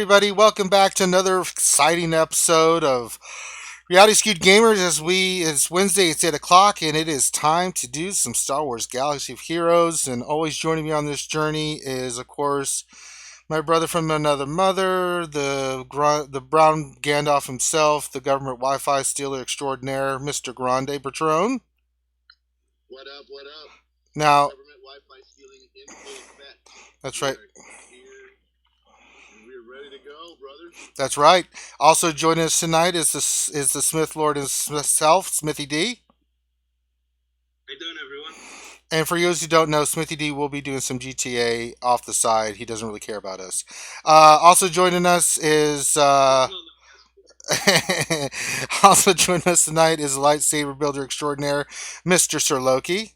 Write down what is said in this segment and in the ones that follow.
everybody. Welcome back to another exciting episode of Reality Skewed Gamers. It's Wednesday, it's 8 o'clock, and it is time to do some Star Wars Galaxy of Heroes. And always joining me on this journey is, of course, my brother from another mother, the brown Gandalf himself, the government Wi-Fi stealer extraordinaire, Mr. Grande Patron. What up? What up? Now, Government Wi-Fi stealing in full effect. that's right. We're ready to go, brother. That's right. Also joining us tonight is the Smith Lord himself, Smithy D. How you doing, everyone? And for those who don't know, Smithy D will be doing some GTA off the side. He doesn't really care about us. Also joining us is also joining us tonight is lightsaber builder extraordinaire, Mr. Sir Loki.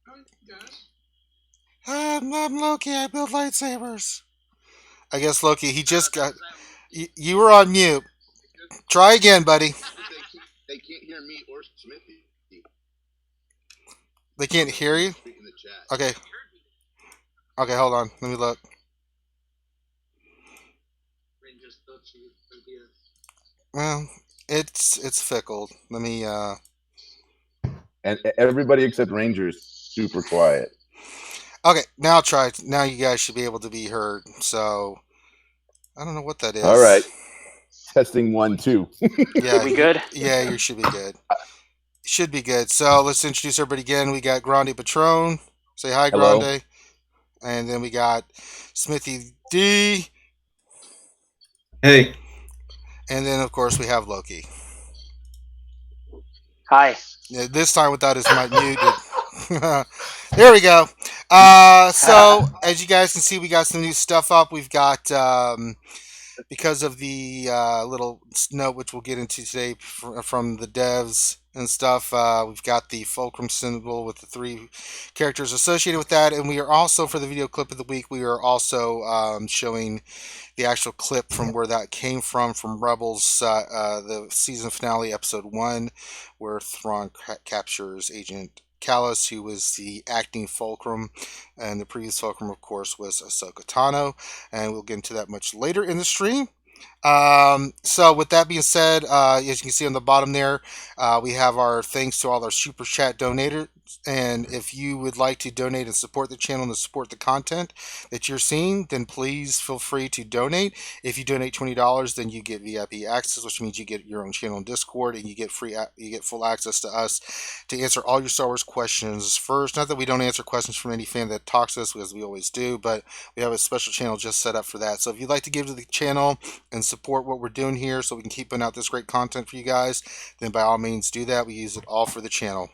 Hi, guys. I'm Loki. I build lightsabers. I guess Loki. He just got. You were on mute. Try again, buddy. They can't hear me or Smithy. They can't hear you. In the chat. Okay. Okay, hold on. Let me look. Well, it's fickle. Let me. And everybody except Rangers super quiet. Okay, now try. Now you guys should be able to be heard. So, I don't know what that is. All right. Testing 1, 2. Yeah, we good? Yeah, you should be good. Should be good. So let's introduce everybody again. We got Grande Patron. Say hi, Hello. Grande. And then we got Smithy D. Hey. And then of course we have Loki. Hi. Yeah, this time without his mic muted. There we go. So as you guys can see, we got some new stuff up. We've got because of the little note which we'll get into today from the devs and stuff, we've got the fulcrum symbol with the 3 characters associated with that, and we are also, for the video clip of the week, we are also showing the actual clip from where that came from Rebels, the season finale, episode 1, where Thrawn captures Agent Callus, who was the acting fulcrum, and the previous fulcrum, of course, was Ahsoka Tano, and we'll get into that much later in the stream. So with that being said, as you can see on the bottom there, we have our thanks to all our super chat donators, and if you would like to donate and support the channel and support the content that you're seeing, then please feel free to donate. If you donate $20, then you get VIP access, which means you get your own channel in Discord, and you get full access to us to answer all your Star Wars questions first. Not that we don't answer questions from any fan that talks to us, because we always do, but we have a special channel just set up for that. So if you'd like to give to the channel and support what we're doing here so we can keep putting out this great content for you guys, then by all means do that. We use it all for the channel.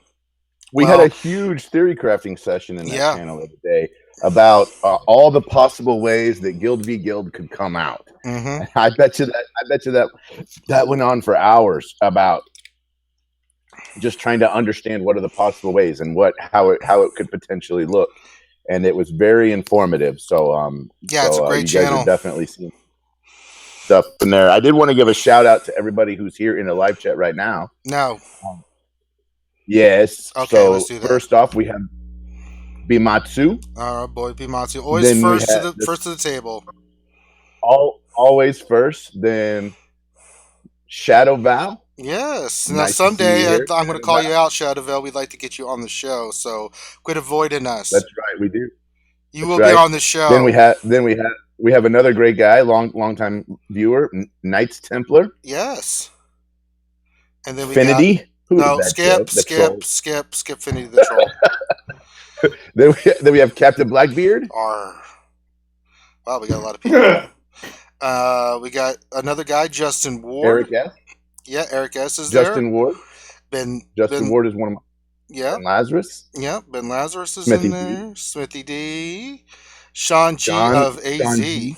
We had a huge theory crafting session in that channel the other day about all the possible ways that Guild v Guild could come out. Mm-hmm. I bet you that went on for hours about just trying to understand what are the possible ways and how it could potentially look, and it was very informative. So it's a great you channel. guys are definitely seeing stuff in there. I did want to give a shout out to everybody who's here in the live chat right now. No. Yes. Okay, so let's do that. First off, we have Bimatsu. All right, boy, Bimatsu. Always then first to the table. Always first. Then Shadow Val. Yes. Now someday I'm going to call you out, Shadow Val. We'd like to get you on the show. So quit avoiding us. That's right, we do. You will be on the show. Then we have another great guy, long time viewer, Knights Templar. Yes. And then we Finity. got... No, skip Finity the troll. then we have Captain Blackbeard. Wow, we got a lot of people. We got another guy, Justin Ward. Eric S. Yeah, Eric S. is Justin there. Ward. Justin Ward is one of my... Yeah. Ben Lazarus. Yeah, Ben Lazarus is Smithy in there. Smithy D. Sean G of AZ.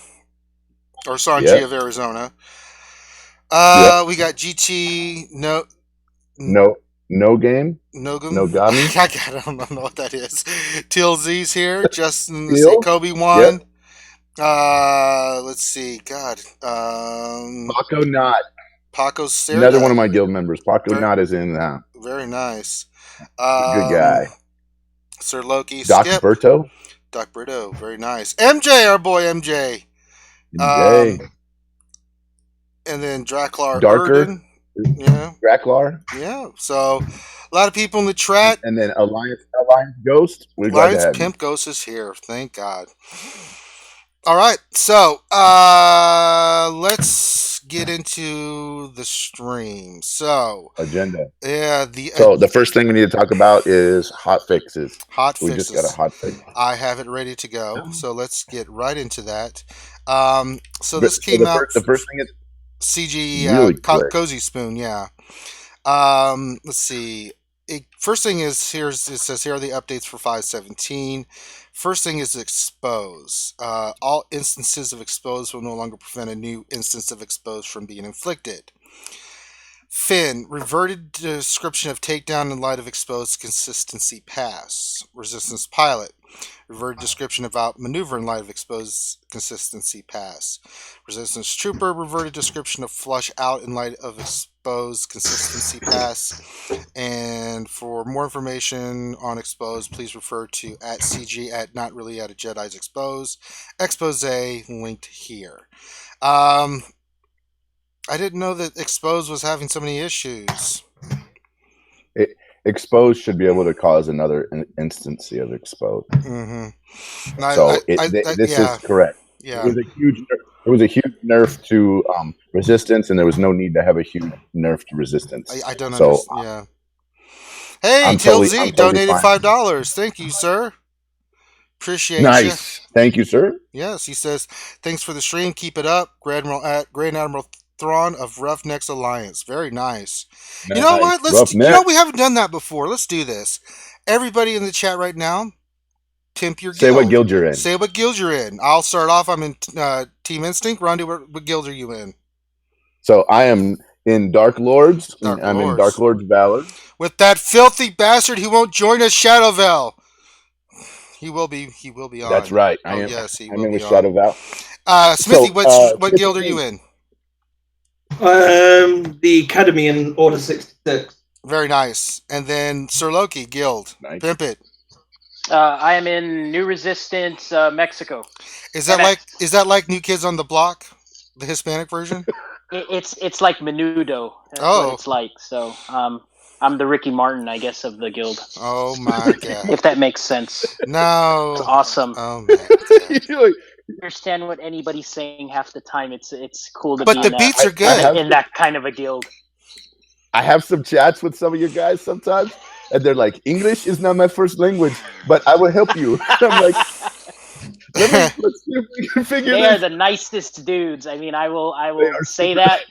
Or Sean G of Arizona. We got GT... No game. No game. No Gami. I don't know what that is. Teal Z's here. Justin, Kobe 1. Yep. Let's see. God. Paco Knott. Paco Serra. Another one of my guild members. Paco Knott is in now. Very nice. Good guy. Sir Loki. Doc Skip. Berto. Doc Brito, very nice. MJ, our boy MJ. Jay. And then Draklar Darker. Erden. Yeah, Draklar. yeah. So a lot of people in the chat. And then Alliance Ghost. We're glad to Lions have you. Pimp Ghost is here. Thank God. All right, so let's get into the stream. So Agenda. yeah, So the first thing we need to talk about is hotfixes. hot We fixes. just got a hotfix. I have it ready to go. So let's get right into that. So But- this came out. The first thing is CG really quick. Cozy Spoon, yeah. Let's see. First thing is it says here are the updates for 5.17. First thing is expose. All instances of expose will no longer prevent a new instance of expose from being inflicted. Finn, reverted description of takedown in light of exposed consistency pass. Resistance pilot, reverted description of outmaneuver in light of exposed consistency pass. Resistance trooper, reverted description of flush out in light of exposed consistency pass. And for more information on expose, please refer to @CG at not really at a Jedi's expose. Expose linked here. I didn't know that Expose was having so many issues. Expose should be able to cause another instance of expose. Mm-hmm. So this is correct. Yeah. It was a huge nerf to resistance, and there was no need to have a huge nerf to resistance. I don't so, understand. Yeah. Hey, I'm Till totally- Z I'm totally donated fine. $5. Thank you, sir. Appreciate you. Nice. Thank you, sir. Yes, he says, thanks for the stream. Keep it up. Grand Admiral Thrawn of Roughnecks Alliance. Very nice. You know what? We haven't done that before. Let's do this. Everybody in the chat right now, pimp your guild. Say what guild you're in. Say what guild you're in. I'll start off. I'm in Team Instinct. Rondi, what guild are you in? So I am in Dark Lords. I'm in Dark Lords Valor. With that filthy bastard who won't join us, Shadowvel. He will be on. That's right. Yes, he will I'm in be with on. Shadowvel. Smithy, what guild are you in? The Academy in Order 66. Very nice. And then Sir Loki guild. Nice. Pimp it. I am in New Resistance, Mexico. Is that like New Kids on the Block, the Hispanic version? It's like Menudo. That's what it's like. So I'm the Ricky Martin, I guess, of the guild. Oh my god! If that makes sense. No. It's awesome. Oh my god. Understand what anybody's saying half the time. It's cool to But be the in beats are good. in that kind of a guild. I have some chats with some of you guys sometimes, and they're like, English is not my first language, but I will help you. I'm like, let's see if we can figure They this. are the nicest dudes. I mean, I will say that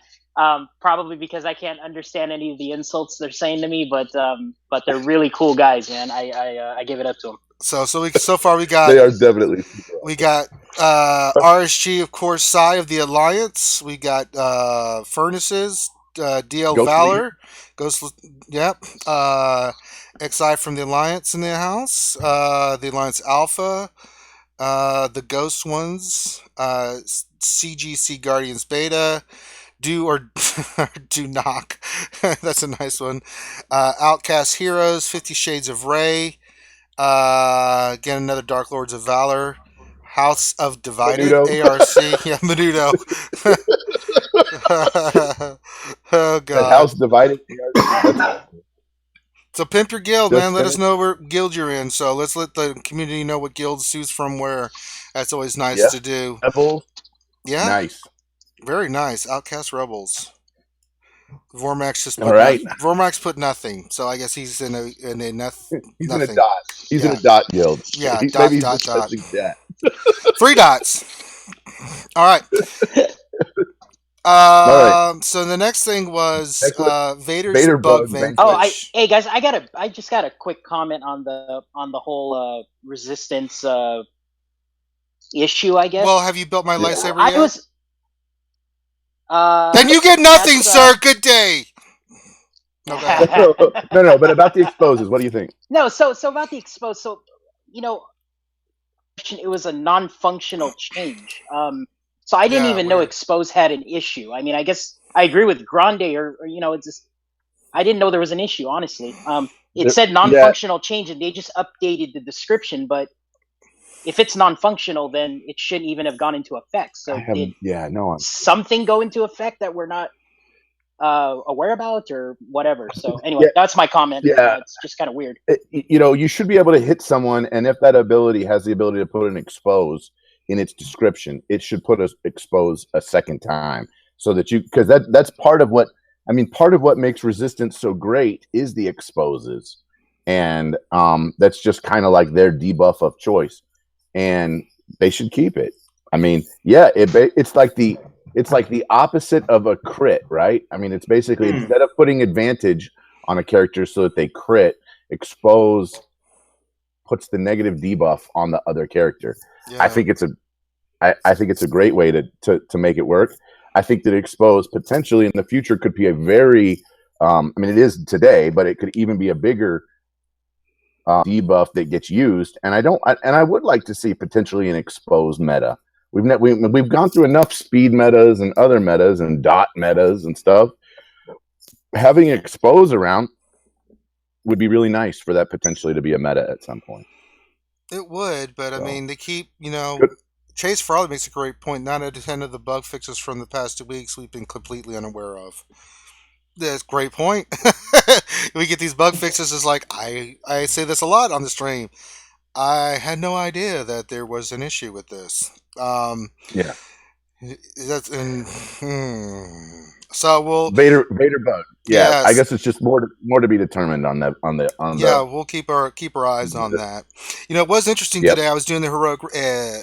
probably because I can't understand any of the insults they're saying to me, but they're really cool guys, man. I give it up to them. So far we got They are definitely. we got RSG, of course, Psy of the Alliance. We got Furnaces, DL Ghost Valor, Ghost, yep. XI from the Alliance in the house. The Alliance Alpha, the Ghost ones, CGC Guardians Beta, Do or Do Knock. That's a nice one. Outcast Heroes, 50 Shades of Rey. Again, another Dark Lords of Valor. House of Divided, Menudo. ARC. Yeah, Menudo. Oh, The God. house divided. So pimp your guild, Just man. Let us finished. know what guild you're in. So let's let the community know what guild suits from where. That's always nice Yeah. to do. Rebels. Yeah, Nice. very nice. Outcast Rebels. Vormax just put All right. Vormax put nothing. So I guess he's in a He's in a nothing. dot. He's in Yeah. a dot guild. Yeah, Maybe dot, he's dot, just dot. touching chat. 3 dots. All right. right. So the next thing was Next one. Vader's Vader bug bug vanquish. vanquish. Hey guys, I just got a quick comment on the whole resistance issue, I guess. Well, have you built my lightsaber I yet? was Then you get nothing, that's, sir. Good day. No, go ahead. no. But about the exposes, what do you think? No, so about the expose, so it was a non-functional change. So I didn't Yeah, even know weird. expose had an issue. I mean, I guess I agree with Grande, or it's just I didn't know there was an issue. Honestly, it said non-functional change, and they just updated the description. But if it's non-functional, then it shouldn't even have gone into effect. So did something go into effect that we're not aware about or whatever? So anyway, that's my comment. Yeah, it's just kind of weird. You should be able to hit someone, and if that ability has the ability to put an expose in its description, it should put us expose a second time, so that because that's part of what part of what makes resistance so great is the exposes, and that's just kind of like their debuff of choice, and they should keep it. It's like the opposite of a crit, right? It's basically instead of putting advantage on a character so that they crit, expose puts the negative debuff on the other character. Yeah. I think it's a great way to make it work. I think that expose potentially in the future could be a very it is today, but it could even be a bigger debuff that gets used. And I would like to see potentially an expose meta. We've gone through enough speed metas and other metas and dot metas and stuff. Having expose around would be really nice for that potentially to be a meta at some point. It would, but they keep, Chase Farley makes a great point. 9 out of 10 of the bug fixes from the past 2 weeks we've been completely unaware of. That's a great point. We get these bug fixes. Is like I say this a lot on the stream. I had no idea that there was an issue with this. Yeah. That's So we'll Vader bug. Yeah, yes. I guess it's just more to be determined on that. We'll keep our eyes on that. It was interesting today. I was doing the heroic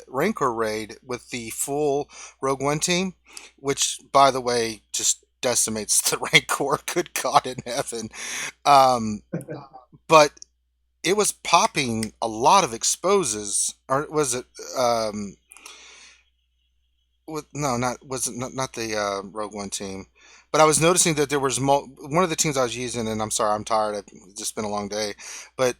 Rancor raid with the full Rogue One team, which, by the way, just decimates the Rancor. Good God in heaven! But it was popping a lot of exposes, or was it? Not the Rogue One team, but I was noticing that there was one of the teams I was using, and I'm sorry, I'm tired. It's just been a long day, but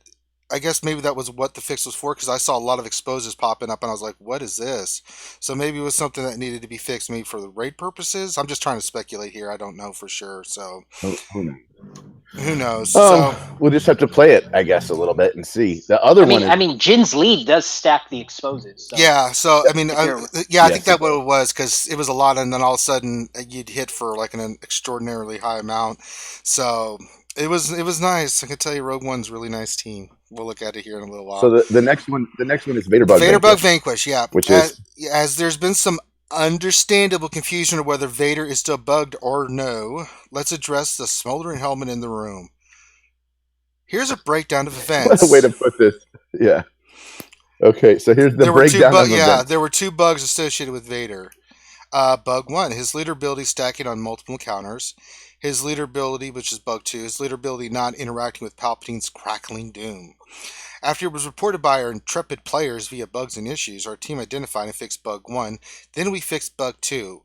I guess maybe that was what the fix was for, because I saw a lot of exposes popping up, and I was like, "What is this?" So maybe it was something that needed to be fixed, maybe for the raid purposes. I'm just trying to speculate here. I don't know for sure. So who knows? So we'll just have to play it, I guess, a little bit and see. The other one, Jin's lead does stack the exposes. So. Yeah. So I think that's what it was, because it was a lot, and then all of a sudden you'd hit for like an extraordinarily high amount. So it was nice. I can tell you, Rogue One's a really nice team. We'll look at it here in a little while. So the next one is Vader Bug Vanquish, yeah. Which is as there's been some understandable confusion of whether Vader is still bugged or no. Let's address the smoldering helmet in the room. Here's a breakdown of events. What a way to put this. Yeah. Okay, so here's the breakdown of events. Yeah, there were 2 bugs associated with Vader. Bug 1, his leader ability stacking on multiple counters. His leader ability, which is bug 2, his leader ability not interacting with Palpatine's crackling doom. After it was reported by our intrepid players via bugs and issues, our team identified and fixed bug 1. Then we fixed bug 2.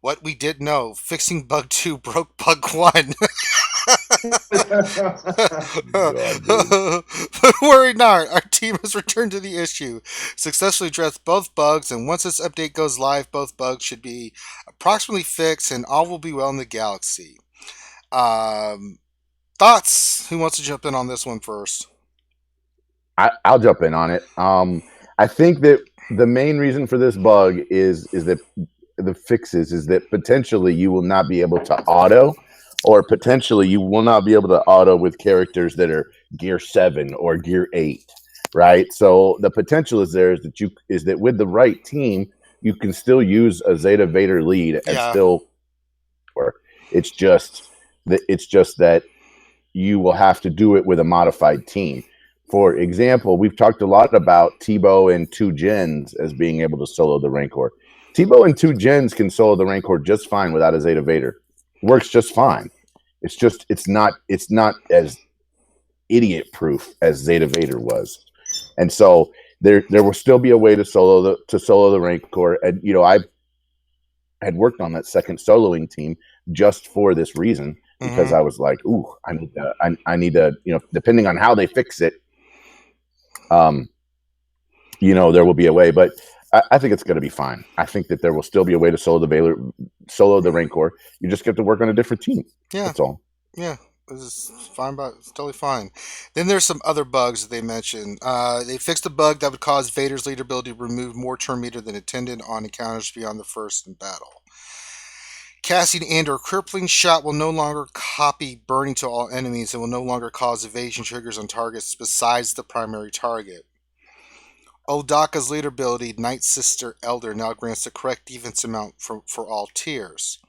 What we did know, fixing bug 2 broke bug 1. Worry not, our team has returned to the issue, successfully addressed both bugs, and once this update goes live, both bugs should be approximately fixed, and all will be well in the galaxy. Thoughts? Who wants to jump in on this one first? I'll jump in on it. I think that the main reason for this bug is that the fixes is that potentially you will not be able to auto, or potentially you will not be able to auto with characters that are gear 7 or gear 8, right? So the potential is that with the right team, you can still use a Zeta Vader lead and still work. It's just that you will have to do it with a modified team. For example, we've talked a lot about Tebow and 2 gens as being able to solo the Rancor. Tebow and 2 gens can solo the Rancor just fine without a Zeta Vader. Works just fine. It's not as idiot proof as Zeta Vader was. And so there will still be a way to solo the Rancor. And I had worked on that second soloing team just for this reason, because I was like, ooh, I need to, depending on how they fix it, there will be a way, but I think it's going to be fine. I think that there will still be a way to solo the Rancor. You just have to work on a different team. Yeah. That's all. Yeah. It's fine, but it's totally fine. Then there's some other bugs that they mentioned. They fixed a bug that would cause Vader's leader ability to remove more turn meter than intended on encounters beyond the first in battle. Casting and/or crippling shot will no longer copy burning to all enemies and will no longer cause evasion triggers on targets besides the primary target. Oldaka's leader ability, Night Sister Elder, now grants the correct defense amount for all tiers.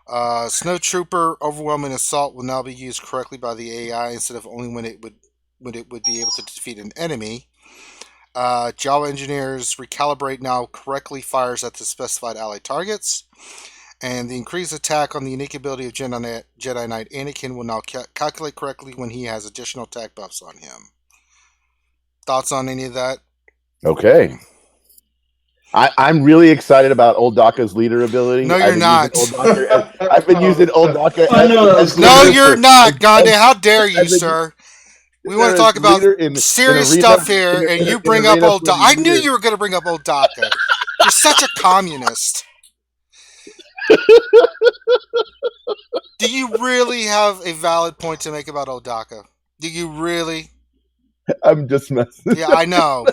Snow Trooper Overwhelming Assault will now be used correctly by the AI instead of only when it would be able to defeat an enemy. Jawa Engineers Recalibrate now correctly fires at the specified ally targets. And the increased attack on the unique ability of Jedi Knight Anakin will now calculate correctly when he has additional attack buffs on him. Thoughts on any of that? Okay. I'm really excited about Old Daka's leader ability. No, you're not. I've been using Old Daka. No, you're not, Gandhi. How dare you, sir? We want to talk about serious stuff here, and you bring up Old Daka. I knew you were going to bring up Old Daka. You're such a communist. Do you really have a valid point to make about Old Daka? Do you really? I'm just messing. Yeah, I know.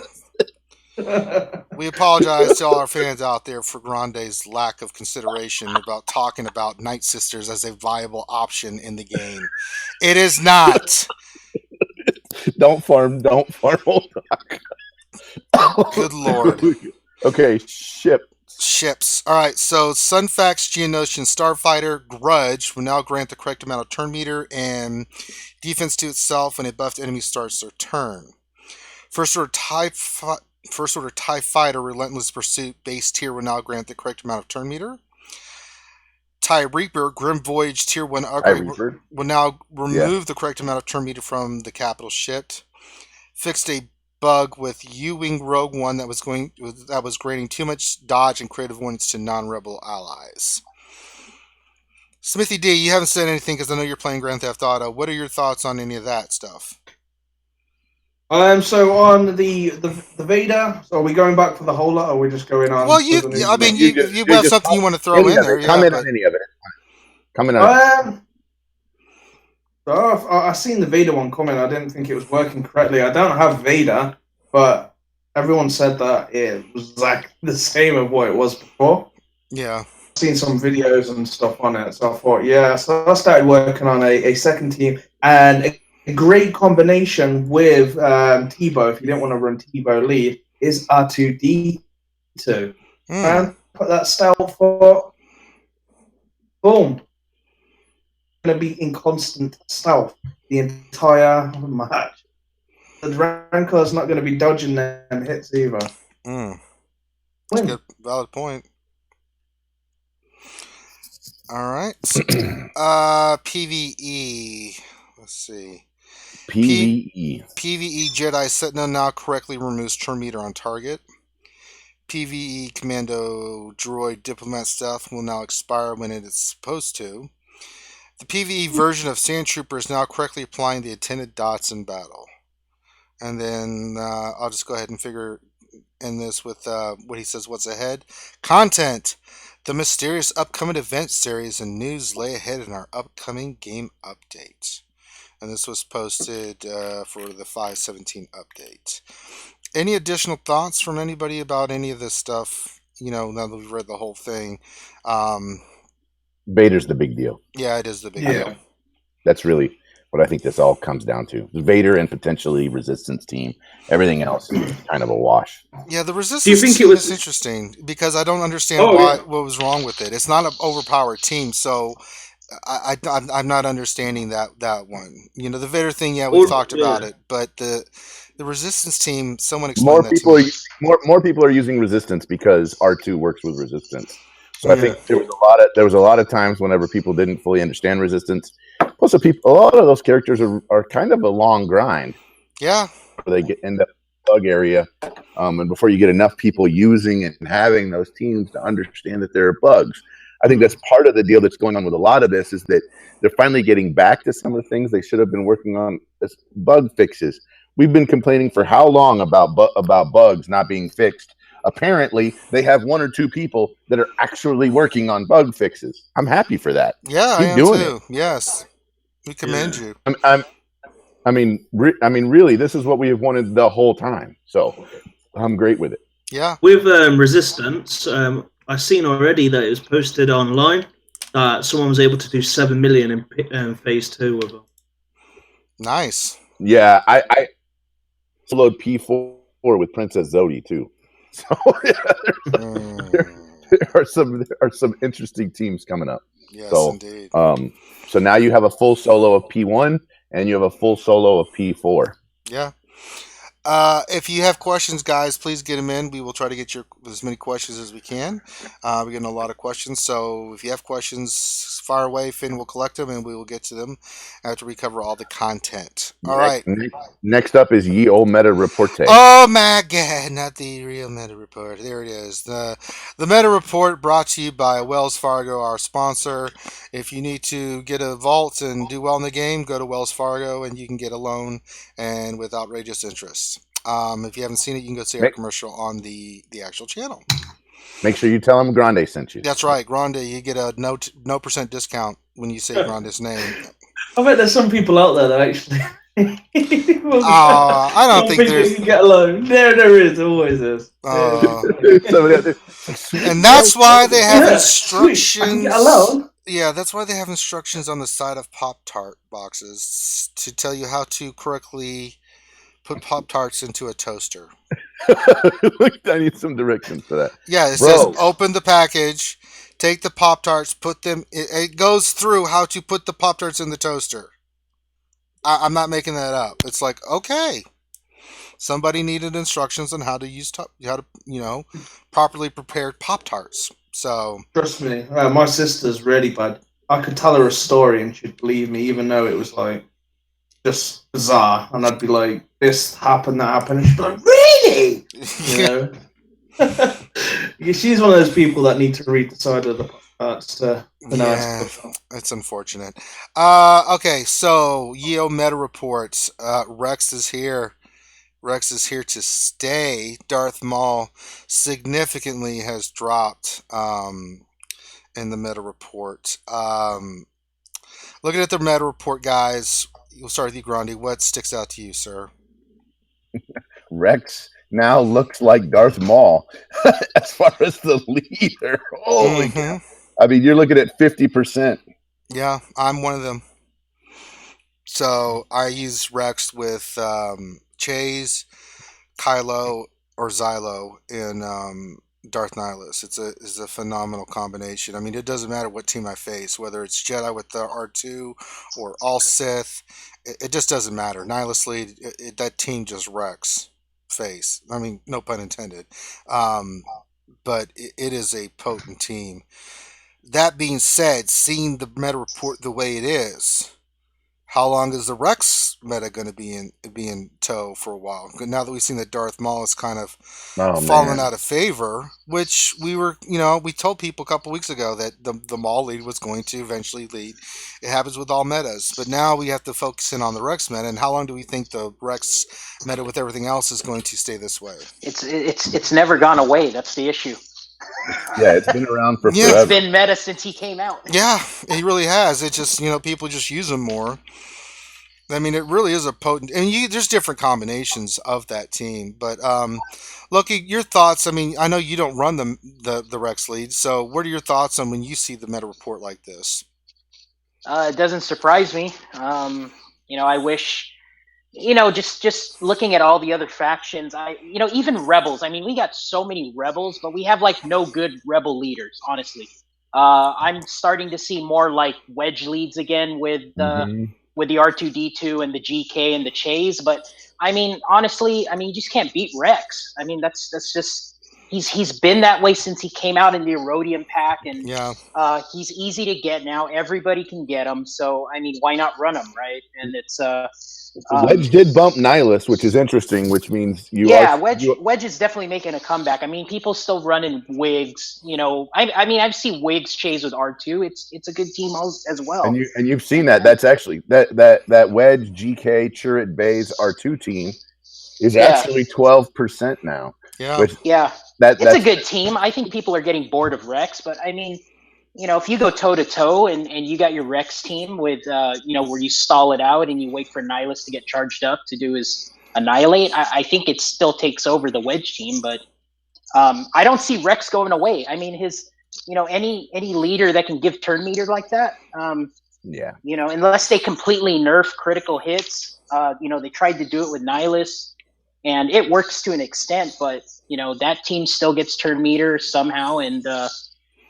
We apologize to all our fans out there for Grande's lack of consideration about talking about Night Sisters as a viable option in the game. It is not. Don't farm Old Daka. Good Lord. Okay, Ships. All right, so Sunfax, Geonosian, Starfighter, Grudge will now grant the correct amount of turn meter and defense to itself when a buffed enemy starts their turn. First order TIE Fighter, Relentless Pursuit, base tier will now grant the correct amount of turn meter. TIE Reaper, Grim Voyage, tier 1 upgrade will now remove the correct amount of turn meter from the capital ship. Fixed a bug with U-Wing Rogue One that was granting too much dodge and creative avoidance to non-rebel allies. Smithy D, you haven't said anything because I know you're playing Grand Theft Auto. What are your thoughts on any of that stuff? So on the Vader, so are we going back for the whole lot, or are we just going on? Well, you have something you want to throw in there. Comment on any of it. Comment on it. So I seen the Vader one coming. I didn't think it was working correctly. I don't have Vader, but everyone said that it was like the same of what it was before. Yeah. I've seen some videos and stuff on it, so I thought, yeah. So I started working on a second team, and a great combination with Tebow, if you don't want to run Tebow lead, is R2D2. And put that stealth for, boom. Going to be in constant stealth the entire match. The Rancor's not going to be dodging them hits either. That's a good, valid point. All right. PvE. Let's see. PvE Jedi Sentinel now correctly removes turn meter on target. PvE Commando Droid Diplomat Stealth will now expire when it is supposed to. The PvE version of Sand Trooper is now correctly applying the attended dots in battle. And then I'll just go ahead and end this with what he says, what's ahead. Content. The mysterious upcoming event series and news lay ahead in our upcoming game update. And this was posted for the 5.17 update. Any additional thoughts from anybody about any of this stuff? Now that we've read the whole thing. Vader's the big deal. Yeah, it is the big deal. That's really what I think this all comes down to. Vader and potentially Resistance team. Everything else is kind of a wash. Yeah, the Resistance team is interesting because I don't understand what was wrong with it. It's not an overpowered team, so I'm not understanding that one. The Vader thing, we've talked about it, but the Resistance team, someone explained that to me. More people are using Resistance because R2 works with Resistance. So I think there was a lot of times whenever people didn't fully understand Resistance. Plus, a lot of those characters are kind of a long grind. Yeah, they end up in the bug area, and before you get enough people using and having those teams to understand that there are bugs. I think that's part of the deal that's going on with a lot of this is that they're finally getting back to some of the things they should have been working on as bug fixes. We've been complaining for how long about bugs not being fixed. Apparently, they have one or two people that are actually working on bug fixes. I'm happy for that. Yeah, Keep doing it. Yes. We commend you. I mean, really, this is what we have wanted the whole time. So I'm great with it. Yeah. With Resistance, I've seen already that it was posted online that someone was able to do 7 million in phase 2 with them. Nice. Yeah, I soloed P4 with Princess Zodi too. So there are some interesting teams coming up. Yes, So, indeed. So now you have a full solo of P1 and you have a full solo of P4. Yeah. If you have questions, guys, please get them in. We will try to get as many questions as we can. We're getting a lot of questions, so if you have questions, fire away. Finn will collect them, and we will get to them after we cover all the content. All right. Next up is Ye Old Meta Reporte. Oh my God! Not the real Meta Report. There it is. The Meta Report brought to you by Wells Fargo, our sponsor. If you need to get a vault and do well in the game, go to Wells Fargo, and you can get a loan and with outrageous interest. If you haven't seen it, you can go see our commercial on the actual channel. Make sure you tell them Grande sent you. That's right, Grande. You get a no percent discount when you say Grande's name. I bet there's some people out there that actually. I don't think there's. You can get a loan. There is. Always is. And that's why they have instructions. Sweet, I can get a loan. Yeah, that's why they have instructions on the side of Pop-Tart boxes to tell you how to correctly put Pop-Tarts into a toaster. I need some directions for that. Yeah, it says open the package, take the Pop-Tarts, put them. It goes through how to put the Pop-Tarts in the toaster. I'm not making that up. It's like, okay, somebody needed instructions on how to properly prepared Pop-Tarts. So trust me, my sister's really bad. I could tell her a story and she'd believe me, even though it was like just bizarre. And I'd be like, "This happened, that happened." And she'd be like, "Really?" She's one of those people that need to read the side of the parts to know. It's unfortunate. Okay, so Yeo Meta Reports. Rex is here. Rex is here to stay. Darth Maul significantly has dropped in the Meta Report. Looking at the Meta Report, guys, we'll start with you, Grandi. What sticks out to you, sir? Rex now looks like Darth Maul as far as the leader. Holy cow. I mean, you're looking at 50%. Yeah, I'm one of them. So I use Rex with Chase, Kylo, or Xylo in Darth Nihilus. It's a phenomenal combination. I mean, it doesn't matter what team I face, whether it's Jedi with the R2 or all Sith. It just doesn't matter. Nihilus lead, that team just wrecks face. I mean, no pun intended. But it is a potent team. That being said, seeing the Meta Report the way it is, how long is the Rex meta going to be in tow for a while? Now that we've seen that Darth Maul is kind of fallen out of favor, which we told people a couple weeks ago that the Maul lead was going to eventually lead. It happens with all metas, but now we have to focus in on the Rex meta. And how long do we think the Rex meta with everything else is going to stay this way? It's never gone away. That's the issue. Yeah, it's been around for forever. It's been meta since he came out. Yeah, it really has. It just, people just use him more. I mean, it really is a potent, and there's different combinations of that team. But Loki, your thoughts? I mean, I know you don't run the Rex lead, so what are your thoughts on when you see the Meta Report like this? It doesn't surprise me. I wish. Just looking at all the other factions, even rebels. I mean, we got so many rebels, but we have like no good rebel leaders, honestly. I'm starting to see more like wedge leads again with the R2D2 and the GK and the Chase. But I mean, honestly, you just can't beat Rex. I mean, that's just he's been that way since he came out in the Erodium pack, and he's easy to get now. Everybody can get him, so I mean, why not run him, right? And it's Wedge did bump Nihilus, which is interesting, which means Wedge is definitely making a comeback. I mean, people still running Wigs. I've seen Wigs chase with R2. It's a good team as well. And you've seen that. That's actually that Wedge, GK, Chirrut, Baze R2 team is actually 12% now. Yeah, it's a good team. I think people are getting bored of Rex, but I mean, if you go toe to toe and you got your Rex team with, where you stall it out and you wait for Nihilus to get charged up to do his annihilate, I think it still takes over the Wedge team. But I don't see Rex going away. I mean, any leader that can give turn meter like that, Yeah. unless they completely nerf critical hits, they tried to do it with Nihilus, and it works to an extent, but that team still gets turn meter somehow, and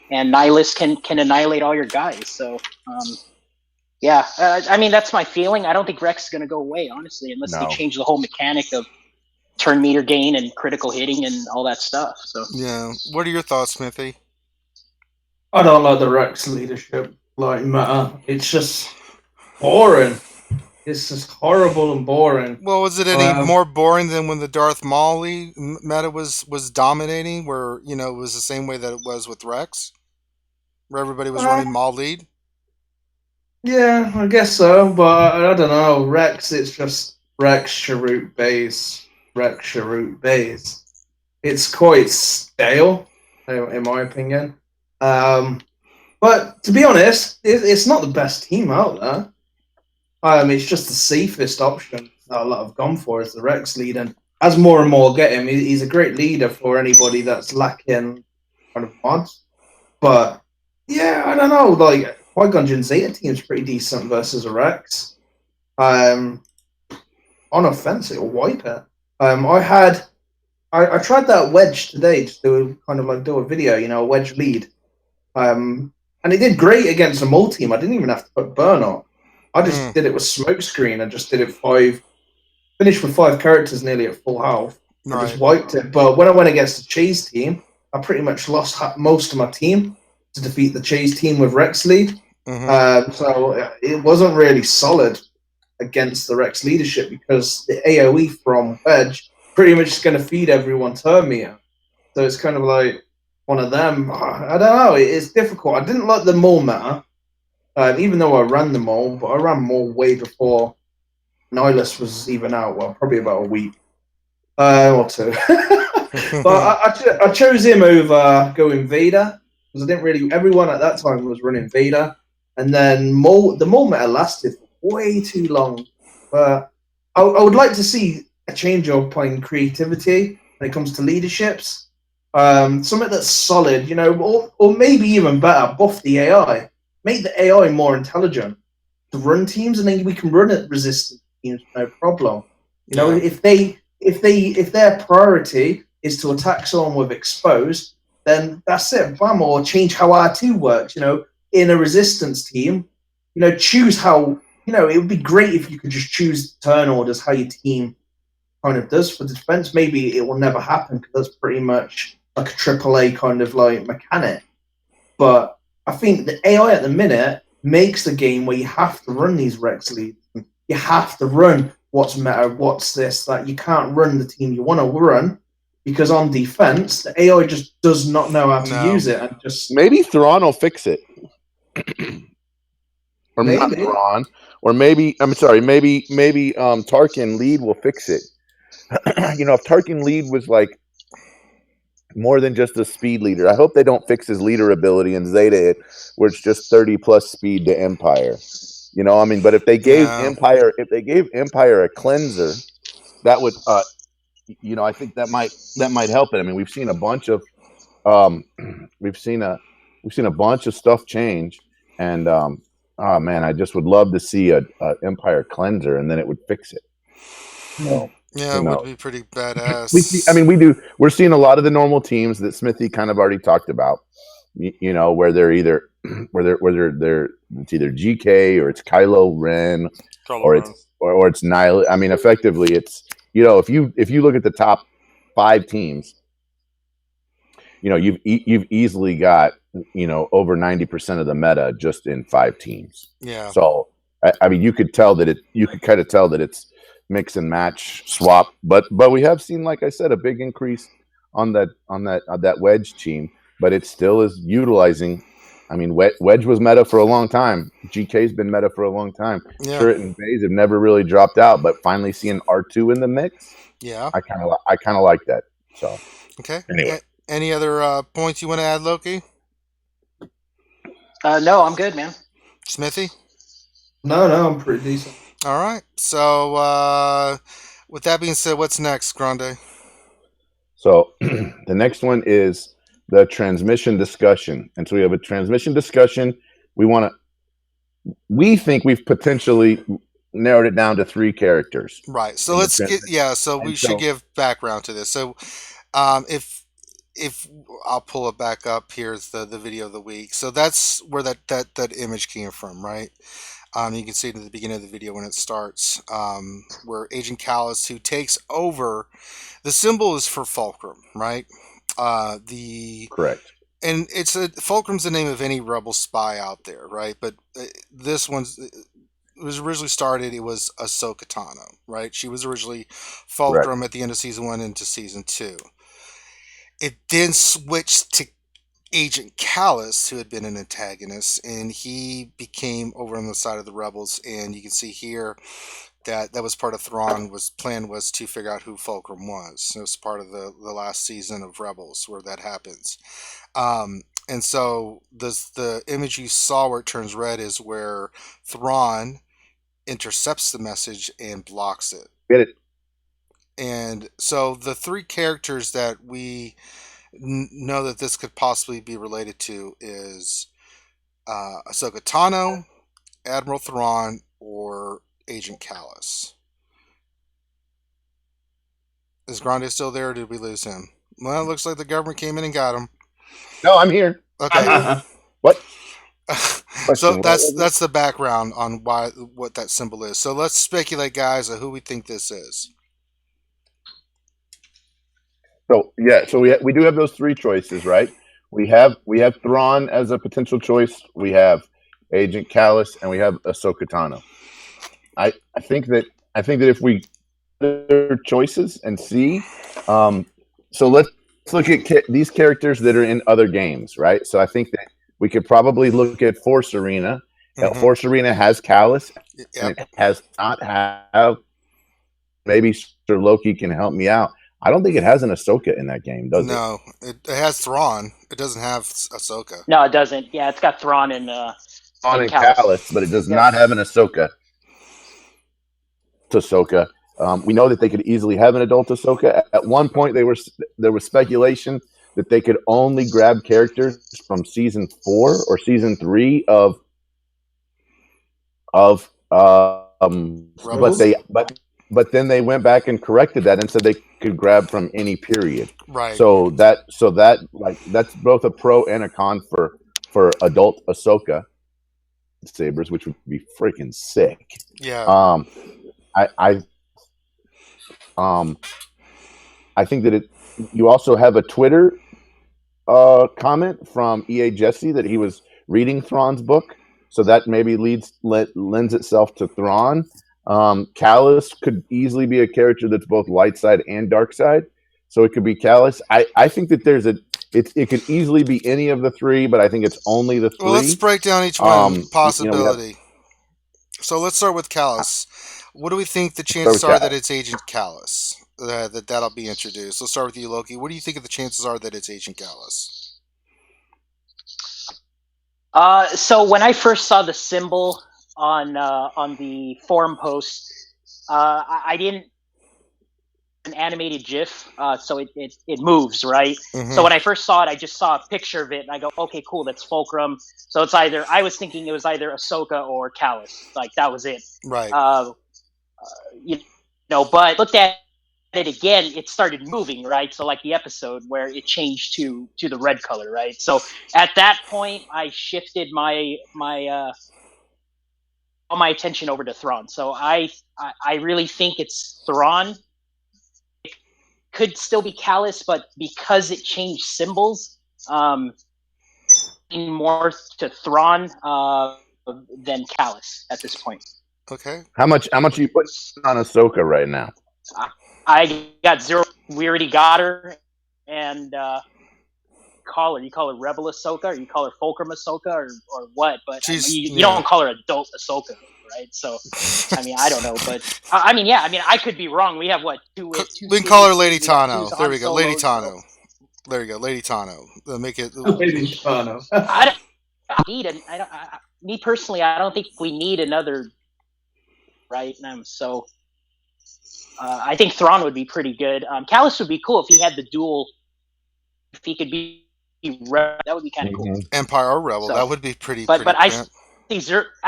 Nihilus can annihilate all your guys. So I mean, that's my feeling. I don't think Rex is going to go away, honestly, unless they No. change the whole mechanic of turn meter gain and critical hitting and all that stuff. So Yeah. What are your thoughts, Smithy? I don't like the Rex leadership meta. It's just boring. It's just horrible and boring. Well, was it any more boring than when the Darth Maul meta was dominating, where it was the same way that it was with Rex, where everybody was running Maul lead? Yeah, I guess so, but I don't know. Rex, it's just Rex Sharut base. Rex Sharut base. It's quite stale, in my opinion. But to be honest, it's not the best team out there. It's just the safest option that a lot have gone for is the Rex lead, and as more and more get him, he's a great leader for anybody that's lacking kind of mods. But yeah, I don't know. Like Qui-Gon Jinn's Zeta team's pretty decent versus a Rex. On offense, it'll wipe it. I tried that wedge today to do a video, a wedge lead. And it did great against a mole team. I didn't even have to put burn on. I just did it with smokescreen and just did it finished with 5 characters nearly at full health. I just wiped it. But when I went against the Chase team, I pretty much lost most of my team to defeat the Chase team with Rex lead. So it wasn't really solid against the Rex leadership because the AoE from Wedge pretty much is going to feed everyone turn meter. So it's kind of like one of them. I don't know. It's difficult. I didn't like the mole meta, even though I ran the mole, but I ran mole way before Nihilus was even out. Well, probably about a week or two. But I chose him over going Vader because I didn't really. Everyone at that time was running Vader, and then the mole meta lasted way too long. But I would like to see a change up in creativity when it comes to leaderships. Something that's solid, or maybe even better, buff the AI, make the AI more intelligent to run teams, and then we can run at resistant teams no problem. If their priority is to attack someone with exposed, then that's it. Bam, or change how R2 works. In a resistance team, choose how. It would be great if you could just choose turn orders how your team kind of does for defense. Maybe it will never happen because that's pretty much like a AAA kind of like mechanic. But I think the AI at the minute makes the game where you have to run these Rex leads. You have to run what's meta, what's this, that. You can't run the team you want to run because on defense, the AI just does not know how to use it. And just maybe Thrawn will fix it. Or maybe. Not Thrawn. Or maybe Tarkin lead will fix it. If Tarkin lead was like more than just a speed leader, I hope they don't fix his leader ability in Zeta where it's just 30 plus speed to Empire. But if they gave Empire a cleanser, that would I think that might help it. We've seen a bunch of we've seen a bunch of stuff change, and oh man, I just would love to see a Empire cleanser, and then it would fix it. Yeah, it would be pretty badass. We're seeing a lot of the normal teams that Smithy kind of already talked about. Where they're either it's either GK or it's Kylo Ren or it's Nihil. Effectively, it's if you look at the top 5 teams, you've easily got over 90% of the meta just in 5 teams. Yeah. So you could kind of tell that it's mix and match swap, but we have seen, like I said, a big increase on that Wedge team, but it still is utilizing. Wedge was meta for a long time. GK's been meta for a long time. Yeah. Turret and Baze have never really dropped out, but finally seeing R2 in the mix, yeah, I kind of like that. So okay. Anyway, any other points you want to add, Loki? No, I'm good, man. Smithy? No, I'm pretty decent. All right. So, with that being said, what's next, Grande? So the next one is the transmission discussion. And so we have a transmission discussion. We think we've potentially narrowed it down to 3 characters. Right. So in the let's get So we And should so, give background to this. So, if I'll pull it back up, here's the video of the week. So that's where that image came from, right? You can see it at the beginning of the video when it starts, where Agent Callus, who takes over, the symbol is for Fulcrum, right? The correct. And Fulcrum's the name of any rebel spy out there, right? But this one's it was originally started. It was Ahsoka Tano, right? She was originally Correct. Fulcrum at the end of season 1 into season 2. It then switched to Agent Callus, who had been an antagonist, and he became over on the side of the rebels. And you can see here that was part of Thrawn plan was to figure out who Fulcrum was. It was part of the last season of Rebels where that happens. And so the image you saw where it turns red is where Thrawn intercepts the message and blocks it. Get it? And so the 3 characters that we know that this could possibly be related to is Ahsoka Tano, Admiral Thrawn, or Agent Callus. Is Grande still there, or did we lose him? Well, it looks like the government came in and got him. No, I'm here. Okay. What? So Question, that's the background on what that symbol is. So let's speculate, guys, of who we think this is. So yeah, so we do have those 3 choices, right? We have Thrawn as a potential choice. We have Agent Callus, and we have Ahsoka Tano. I think that if we their choices and see, so let's look at these characters that are in other games, right? So I think that we could probably look at Force Arena. Mhm. Force Arena has Callus, and Yep. it has not have. Maybe Sir Loki can help me out. I don't think it has an Ahsoka in that game, does it? No, it has Thrawn. It doesn't have Ahsoka. No, it doesn't. Yeah, it's got Thrawn and On and Callus. Callus, but it does Yeah. not have an Ahsoka. Ahsoka. We know that they could easily have an adult Ahsoka. At one point, there was speculation that they could only grab characters from season 4 or season 3 of Rebels? but then they went back and corrected that and said they could grab from any period. Right. So that's both a pro and a con for adult Ahsoka sabers, which would be freaking sick. Yeah. I think that you also have a Twitter comment from EA Jesse that he was reading Thrawn's book, so that maybe lends itself to Thrawn. Callus could easily be a character that's both light side and dark side, so it could be Callus. I think that it could easily be any of the 3, but I think it's only the 3. Well, let's break down each one possibility. You know, So let's start with Callus. What do we think the chances are that it's Agent Callus? That'll be introduced. Let's start with you, Loki. What do you think the chances are that it's Agent Callus? So when I first saw the symbol on the forum post, I didn't an animated GIF, so it moves, right? Mhm. So when I first saw it, I just saw a picture of it, and I go, okay, cool, that's Fulcrum. So it's I was thinking it was either Ahsoka or Callus, like that was it. Right. But looked at it again, it started moving, right? So like the episode where it changed to the red color, right? So at that point, I shifted my all my attention over to Thrawn. So I really think it's Thrawn. It could still be Callus, but because it changed symbols, more to Thrawn than Callus at this point. Okay. How much are you putting on Ahsoka right now? I got 0. We already got her, and you call her Rebel Ahsoka, or you call her Fulcrum Ahsoka, or what? But you don't call her Adult Ahsoka, right? So, I mean, I don't know, but I could be wrong. We have what two we can call her Lady Tano. There we go, Lady Tano. There you go, Lady Tano. Make it Lady Tano. Me personally, I don't think we need another right now. So I think Thrawn would be pretty good. Callus would be cool if he had the dual. If he could be that would be kind of cool. Mhm. Empire or Rebel. So, That would be pretty but pretty. I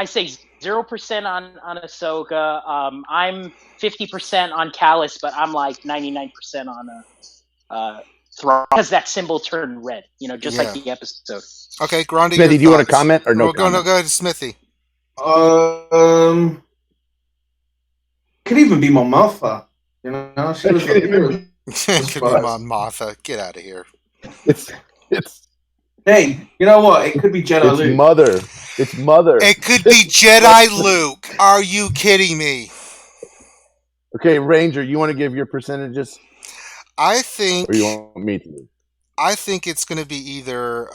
say 0% on Ahsoka. I'm 50% on Callus, but I'm like 99% on Thrawn because that symbol turned red. Just like Yeah. the episode. Okay, Grundy, your Smithy, do you want to thoughts? comment or no Well, comment? go ahead, Smithy. Could even be my mother. She was the Could be Mon Mothma. Get out of here. It's Hey, you know what? It could be Jedi Luke. mother. It's mother. It could be Jedi Luke. Are you kidding me? Okay, Ranger, you want to give your percentages, I think or you want me to? I think it's going to be either.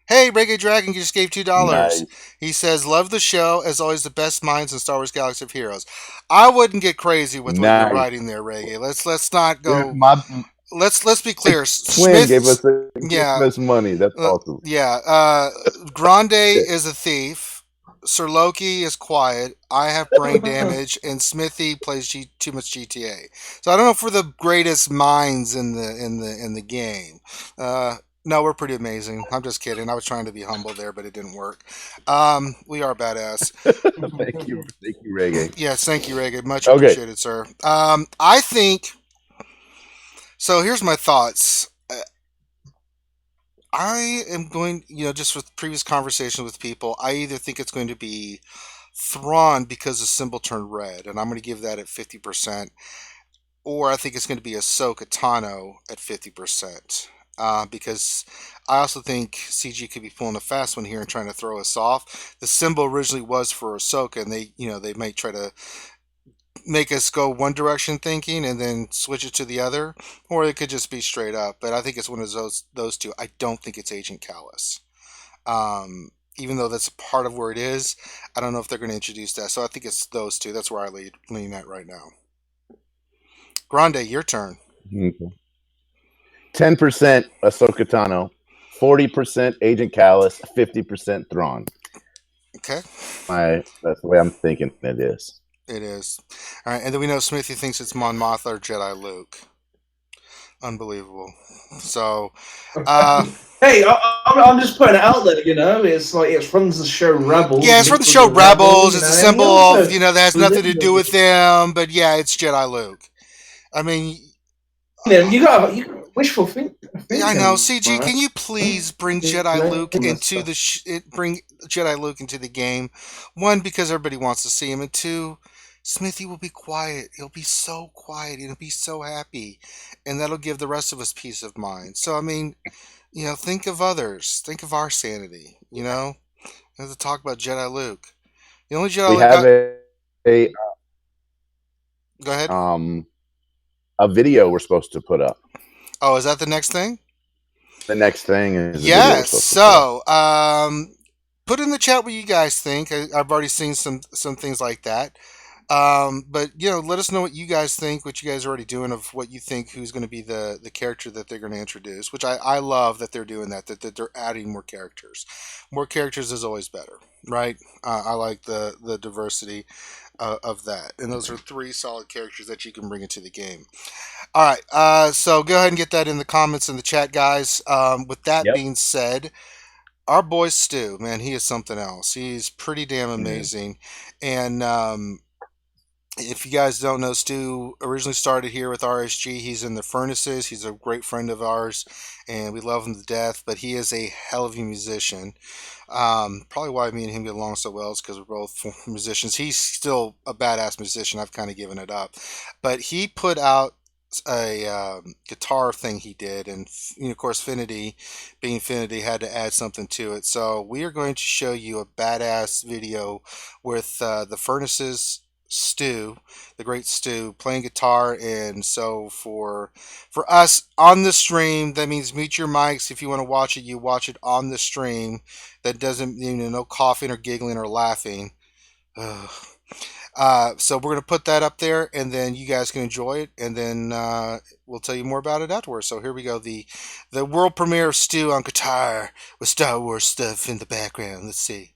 Hey, Reggae Dragon just gave $2. Nice. He says, "Love the show as always. The best minds in Star Wars Galaxy of Heroes." I wouldn't get crazy with what Nice. you're writing there, Reggae. Let's not go. My Let's be clear. twin Smith gave us a yeah. Christmas money. That's awesome. Yeah. Grande is a thief. Sir Loki is quiet. I have brain damage, and Smithy plays too much GTA. So I don't know if we're the greatest minds in the game. No, we're pretty amazing. I'm just kidding. I was trying to be humble there, but it didn't work. We are badass. Thank you, Reggae. Yes, thank you, Reggae. Much Okay. appreciated, sir. I think. So here's my thoughts. I am going, just with previous conversations with people, I either think it's going to be Thrawn because the symbol turned red, and I'm going to give that at 50%, or I think it's going to be Ahsoka Tano at 50%. Because I also think CG could be pulling a fast one here and trying to throw us off. The symbol originally was for Ahsoka, and they might try to make us go one direction thinking and then switch it to the other, or it could just be straight up. But I think it's one of those two. I don't think it's Agent Callus. Even though that's a part of where it is, I don't know if they're going to introduce that. So I think it's those two. That's where I lean at right now. Grande, your turn. 10% Ahsoka Tano, 40% Agent Callus, 50% Thrawn. Okay. That's the way I'm thinking it is. It is. All right, and then we know Smithy thinks it's Mon Mothma or Jedi Luke. Unbelievable. So, hey, I'm just putting it out there. It's like it's from the show Rebels. Yeah, it's from the show Rebels. It's a symbol of that has nothing to do with them. But yeah, it's Jedi Luke. I mean, you got wishful thinking. I know. CG, can you please bring Jedi Luke into bring Jedi Luke into the game? One, because everybody wants to see him, and two, Smithy will be quiet. He'll be so quiet. He'll be so happy, and that'll give the rest of us peace of mind. So I mean, think of others. Think of our sanity. We have to talk about Jedi Luke. The only Jedi we Luke have a go ahead. A video we're supposed to put up. Oh, is that the next thing? The next thing is yes. So, put in the chat what you guys think. I've already seen some things like that. But let us know what you guys think, what you guys are already doing, of what you think who's going to be the character that they're going to introduce. Which I love that they're doing that they're adding more characters. More characters is always better, right? I like the diversity of that, and those are 3 solid characters that you can bring into the game. All right, so go ahead and get that in the comments in the chat, guys. With that being said, our boy Stu, man, he is something else. He's pretty damn amazing, and if you guys don't know, Stu originally started here with RSG. He's in the Furnaces. He's a great friend of ours, and we love him to death. But he is a hell of a musician. Probably why me and him get along so well is because we're both musicians. He's still a badass musician. I've kind of given it up, but he put out a guitar thing he did, and of course Finity, being Finity, had to add something to it. So we are going to show you a badass video with the Furnaces. Stu, the great Stu, playing guitar. And so for us on the stream, that means mute your mics. If you want to watch it, you watch it on the stream. That doesn't no coughing or giggling or laughing. So we're gonna put that up there, and then you guys can enjoy it, and then we'll tell you more about it afterwards. So here we go. The world premiere of Stu on guitar with Star Wars stuff in the background. Let's see.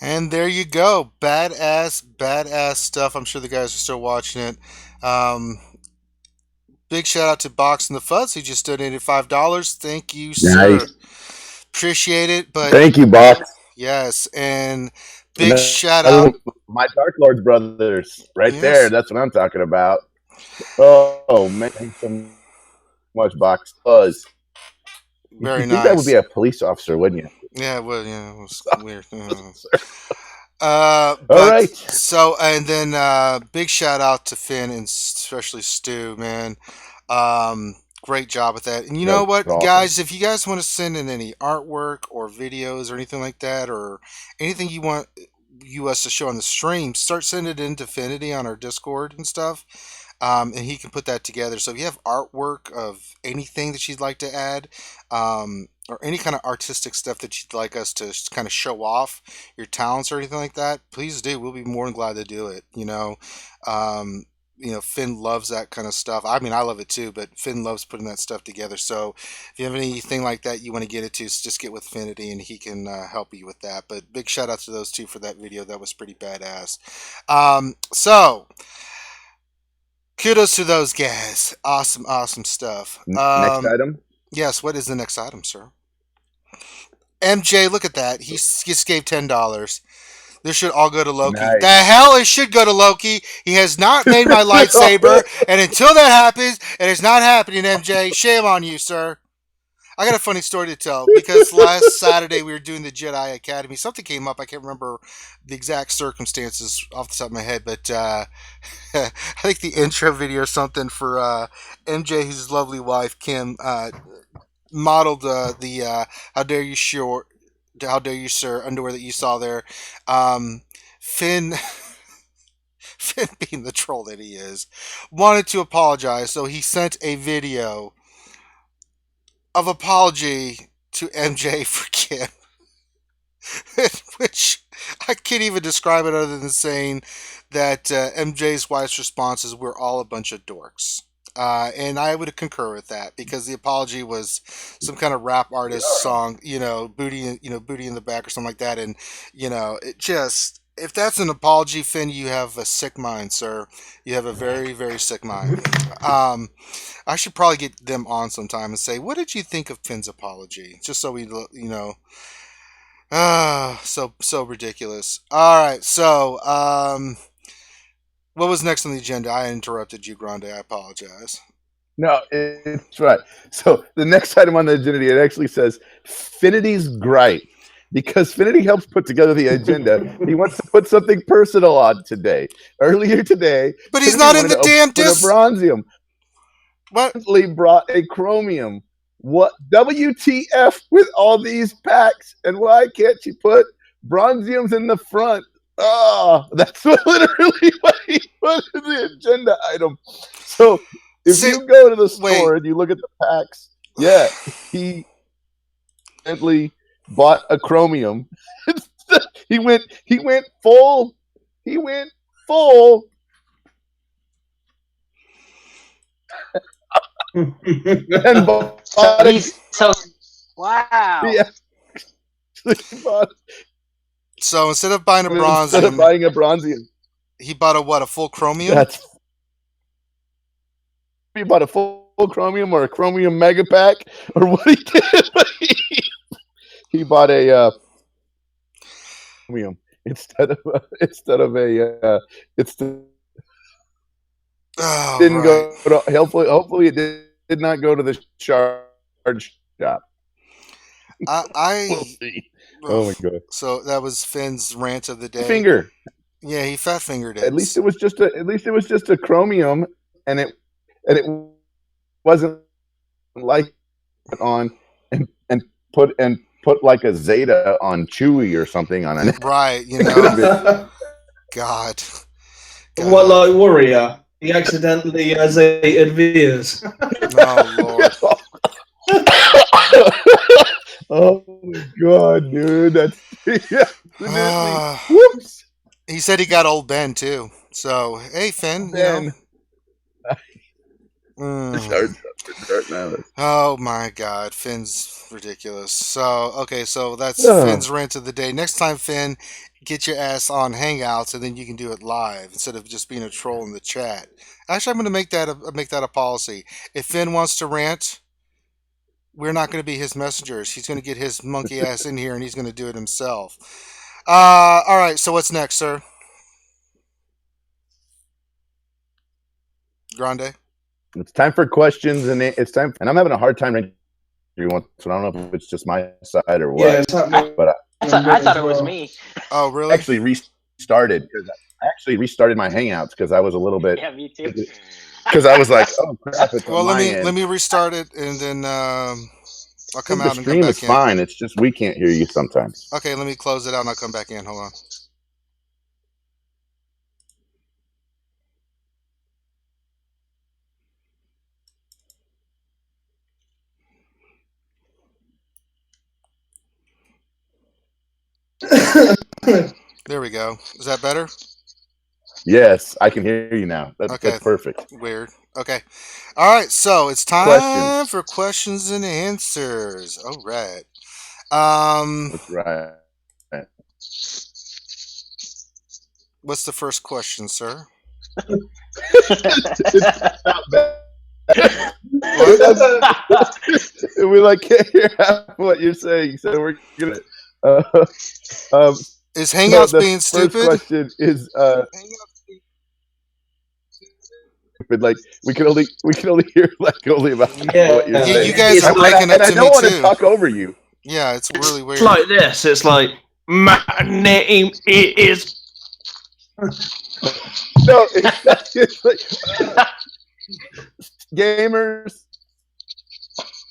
And there you go. Badass, badass stuff. I'm sure the guys are still watching it. Um, Big shout out to Box and the Fuzz who just donated $5. Thank you, sir. Nice. Appreciate it. But Thank you, Box. yes, and big Another shout one out. of my Dark Lords brothers, right there. Yes, That's what I'm talking about. Oh man, thanks so much, Box. Buzz. very You'd think that would nice. be a police officer, wouldn't you? Yeah, well, yeah, it was weird. All But right. so and then big shout out to Finn and especially Stu, man. Great job with that. And you That know was what, awesome. guys, if you guys want to send in any artwork or videos or anything like that, or anything you want us to show on the stream, start sending it into Finity on our Discord and stuff. And he can put that together. So if you have artwork of anything that you'd like to add, or any kind of artistic stuff that you'd like us to kind of show off your talents or anything like that, please do. We'll be more than glad to do it. Um, Finn loves that kind of stuff. I mean, I love it too, but Finn loves putting that stuff together. So if you have anything like that you want to get it to, just get with Finity and he can help you with that. But big shout out to those two for that video. That was pretty badass. So kudos to those guys. Awesome, awesome stuff. Next item. Yes, what is the next item, sir? MJ, look at that. He just gave $10. This should all go to Loki. Nice. The hell it should go to Loki. He has not made my lightsaber, and until that happens, it is not happening, MJ. Shame on you, sir. I got a funny story to tell because last Saturday we were doing the Jedi Academy. Something came up. I can't remember the exact circumstances off the top of my head, but I think the intro video or something for MJ, his lovely wife Kim, modeled the "How dare you, sure, how dare you, sir" underwear that you saw there. Finn. Finn, being the troll that he is, wanted to apologize, so he sent a video of apology to MJ for Kim, which I can't even describe it other than saying that MJ's wife's response is, "We're all a bunch of dorks." And I would concur with that because the apology was some kind of rap artist song, booty in the back or something like that, and it just. If that's an apology, Finn, you have a sick mind, sir. You have a very, very sick mind. I should probably get them on sometime and say, what did you think of Finn's apology? Just so we. So ridiculous. All right, so what was next on the agenda? I interrupted you, Grande. I apologize. No, it's right. So the next item on the agenda, it actually says Finity's gripe. Because Finity helps put together the agenda, he wants to put something personal on today. Earlier today, But he's Finity not in wanted the to damn open a disc. bronzium. What? Recently brought a chromium. What WTF with all these packs? And why can't you put bronziums in the front? Oh, that's literally what he put in the agenda item. So if See, you go to the wait. store and you look at the packs, yeah, he evidently bought a chromium. he went full. He went full. And bought So a, he's so wow. yeah, he bought, So instead of buying a instead of bronzium, buying a bronzium, he bought a what? A full chromium? that's he bought a full chromium or a chromium mega pack or what he did. He bought a chromium instead of a it's Oh, didn't right. go to, hopefully it did not go to the shard shop. I We'll see. Oh my god. So that was Finn's rant of the day. Finger. Yeah, he fat fingered it. At least it was just a chromium and it wasn't like on and put like a Zeta on Chewy or something on it. Right, you know. God. What, like Warrior? He accidentally Zated Veers. Oh, Lord. Oh my god, dude. That's yeah, whoops. He said he got old Ben, too. So, hey, Finn, Ben. you know. Oh Oh, my God. Finn's ridiculous. So, okay, so that's Finn's rant of the day. Next time, Finn, get your ass on Hangouts, and then you can do it live instead of just being a troll in the chat. Actually, I'm going to make that a policy. If Finn wants to rant, we're not going to be his messengers. He's going to get his monkey ass in here, and he's going to do it himself. All right. So what's next, sir? Grande. It's time for questions, and it's time. And I'm having a hard time ranking everyone, so I don't know if it's just my side or what. Yeah, it's happening. But I thought it was me. Oh, really? I actually restarted my Hangouts because I was a little bit. Yeah, me too. Because I was like, oh crap! It's Well, on my end. let me restart it, and then I'll come the out and come stream back is in. fine. It's just we can't hear you sometimes. Okay, let me close it out, and I'll come back in. Hold on. There we go. Is that better? Yes, I can hear you now. Okay. That's perfect. Weird. Okay. All right. So it's time Questions. for questions and answers. All right. That's right. What's the first question, sir? It's not bad. We like can't hear half what you're saying, so we're gonna. Is Hangouts so the being first stupid? question is like we can only hear like only about what you're Yeah, saying. you guys are It's breaking and up I to don't me want to too. talk over you. Yeah, it's really weird. It's like this. It's like my name is. No, it's like gamers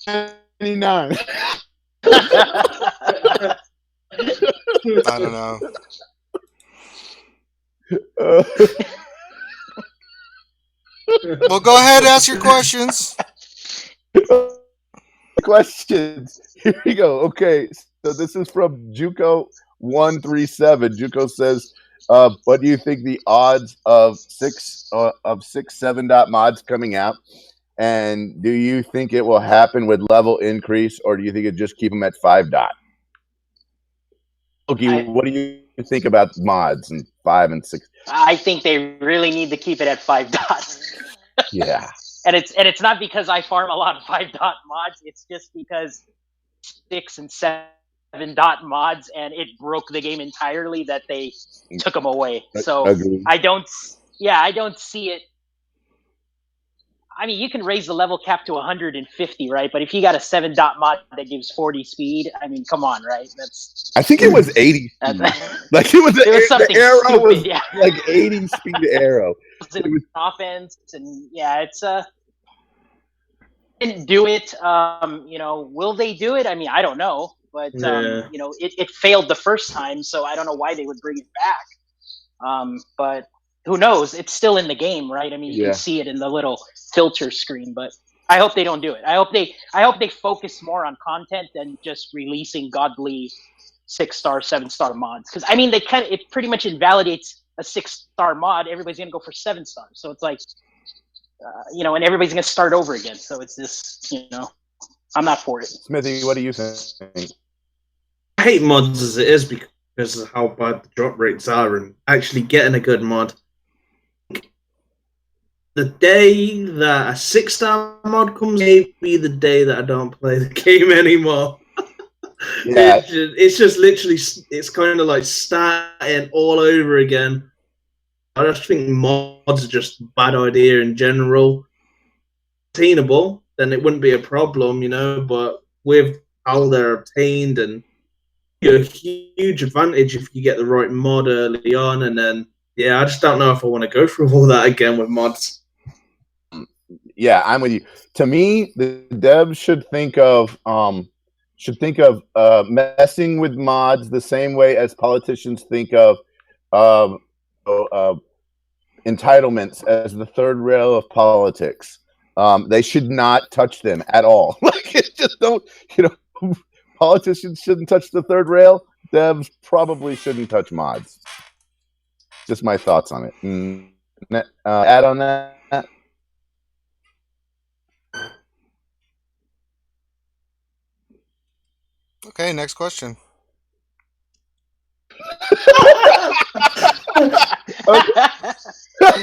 99. I don't know. Well, go ahead, ask your questions. Questions. Here we go. Okay, so this is from Juco137. Juco says, "What do you think the odds of 7 dot mods coming out? And do you think it will happen with level increase, or do you think it just keep them at 5 dot?" Okay, what do you think about mods and 5 and 6? I think they really need to keep it at 5 dots. Yeah. And it's not because I farm a lot of 5 dot mods. It's just because 6 and 7 7-dot mods, and it broke the game entirely that they took them away. So Agreed. I don't see it. I mean, you can raise the level cap to 150, right? But if you got a 7-dot mod that gives 40 speed, I mean, come on, right? I think it was 80 speed. Like it was something the arrow stupid, was yeah. like 80 speed arrow. It was offense, and yeah, it's didn't do it. Will they do it? I mean, I don't know, but it failed the first time, so I don't know why they would bring it back. But who knows? It's still in the game, right? I mean, you can see it in the little filter screen, but I hope they don't do it. I hope they focus more on content than just releasing godly 6-star, 7-star mods. Because I mean, it pretty much invalidates a 6-star mod. Everybody's gonna go for 7 stars, so it's like, and everybody's gonna start over again. So it's this, I'm not for it. Smithy, what do you think? I hate mods as it is because of how bad the drop rates are, and actually getting a good mod. The day that a 6-star mod comes, may be the day that I don't play the game anymore. Yeah. It's just literally, it's kind of like starting all over again. I just think mods are just a bad idea in general. Attainable, then it wouldn't be a problem, but with how they're obtained, and a huge advantage if you get the right mod early on, and then I just don't know if I want to go through all that again with mods. Yeah, I'm with you. To me, the devs should think of messing with mods the same way as politicians think of entitlements as the third rail of politics. They should not touch them at all. Like, it just don't. Politicians shouldn't touch the third rail. Devs probably shouldn't touch mods. Just my thoughts on it. Add on that. Okay, next question.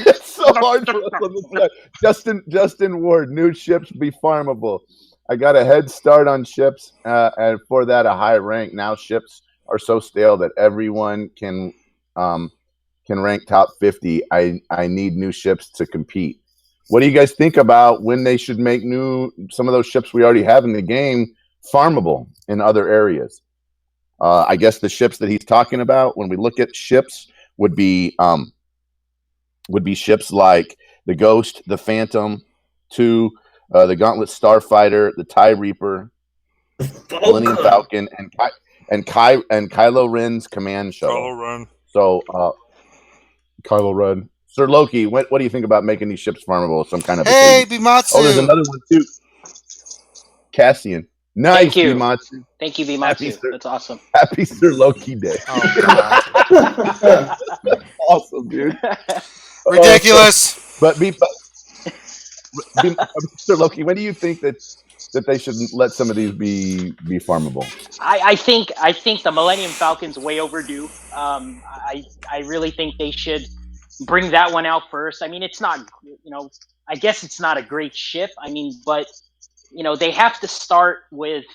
It's so hard for us on the side. Justin Ward, new ships be farmable. I got a head start on ships, and for that a high rank. Now ships are so stale that everyone can rank top 50. I need new ships to compete. What do you guys think about when they should make some of those ships we already have in the game farmable in other areas? I guess the ships that he's talking about, when we look at ships, would be ships like the Ghost, the Phantom 2, the Gauntlet Starfighter, the TIE Reaper, Millennium Falcon, and Kylo Ren's command shuttle. Kylo Ren. So, Kylo Ren. Sir Loki, what do you think about making these ships farmable? Some kind of Hey, Bimatsu. Oh, there's another one too. Cassian. Nice, Thank you. Bimatsu. Thank you, Bimatsu. That's awesome. Happy Sir Loki Day. Oh, God. Awesome, dude. Ridiculous. But Sir Loki, when do you think that they should let some of these be farmable? I think the Millennium Falcon's way overdue. I really think they should bring that one out first. I mean, it's not, I guess it's not a great ship. I mean, but they have to start with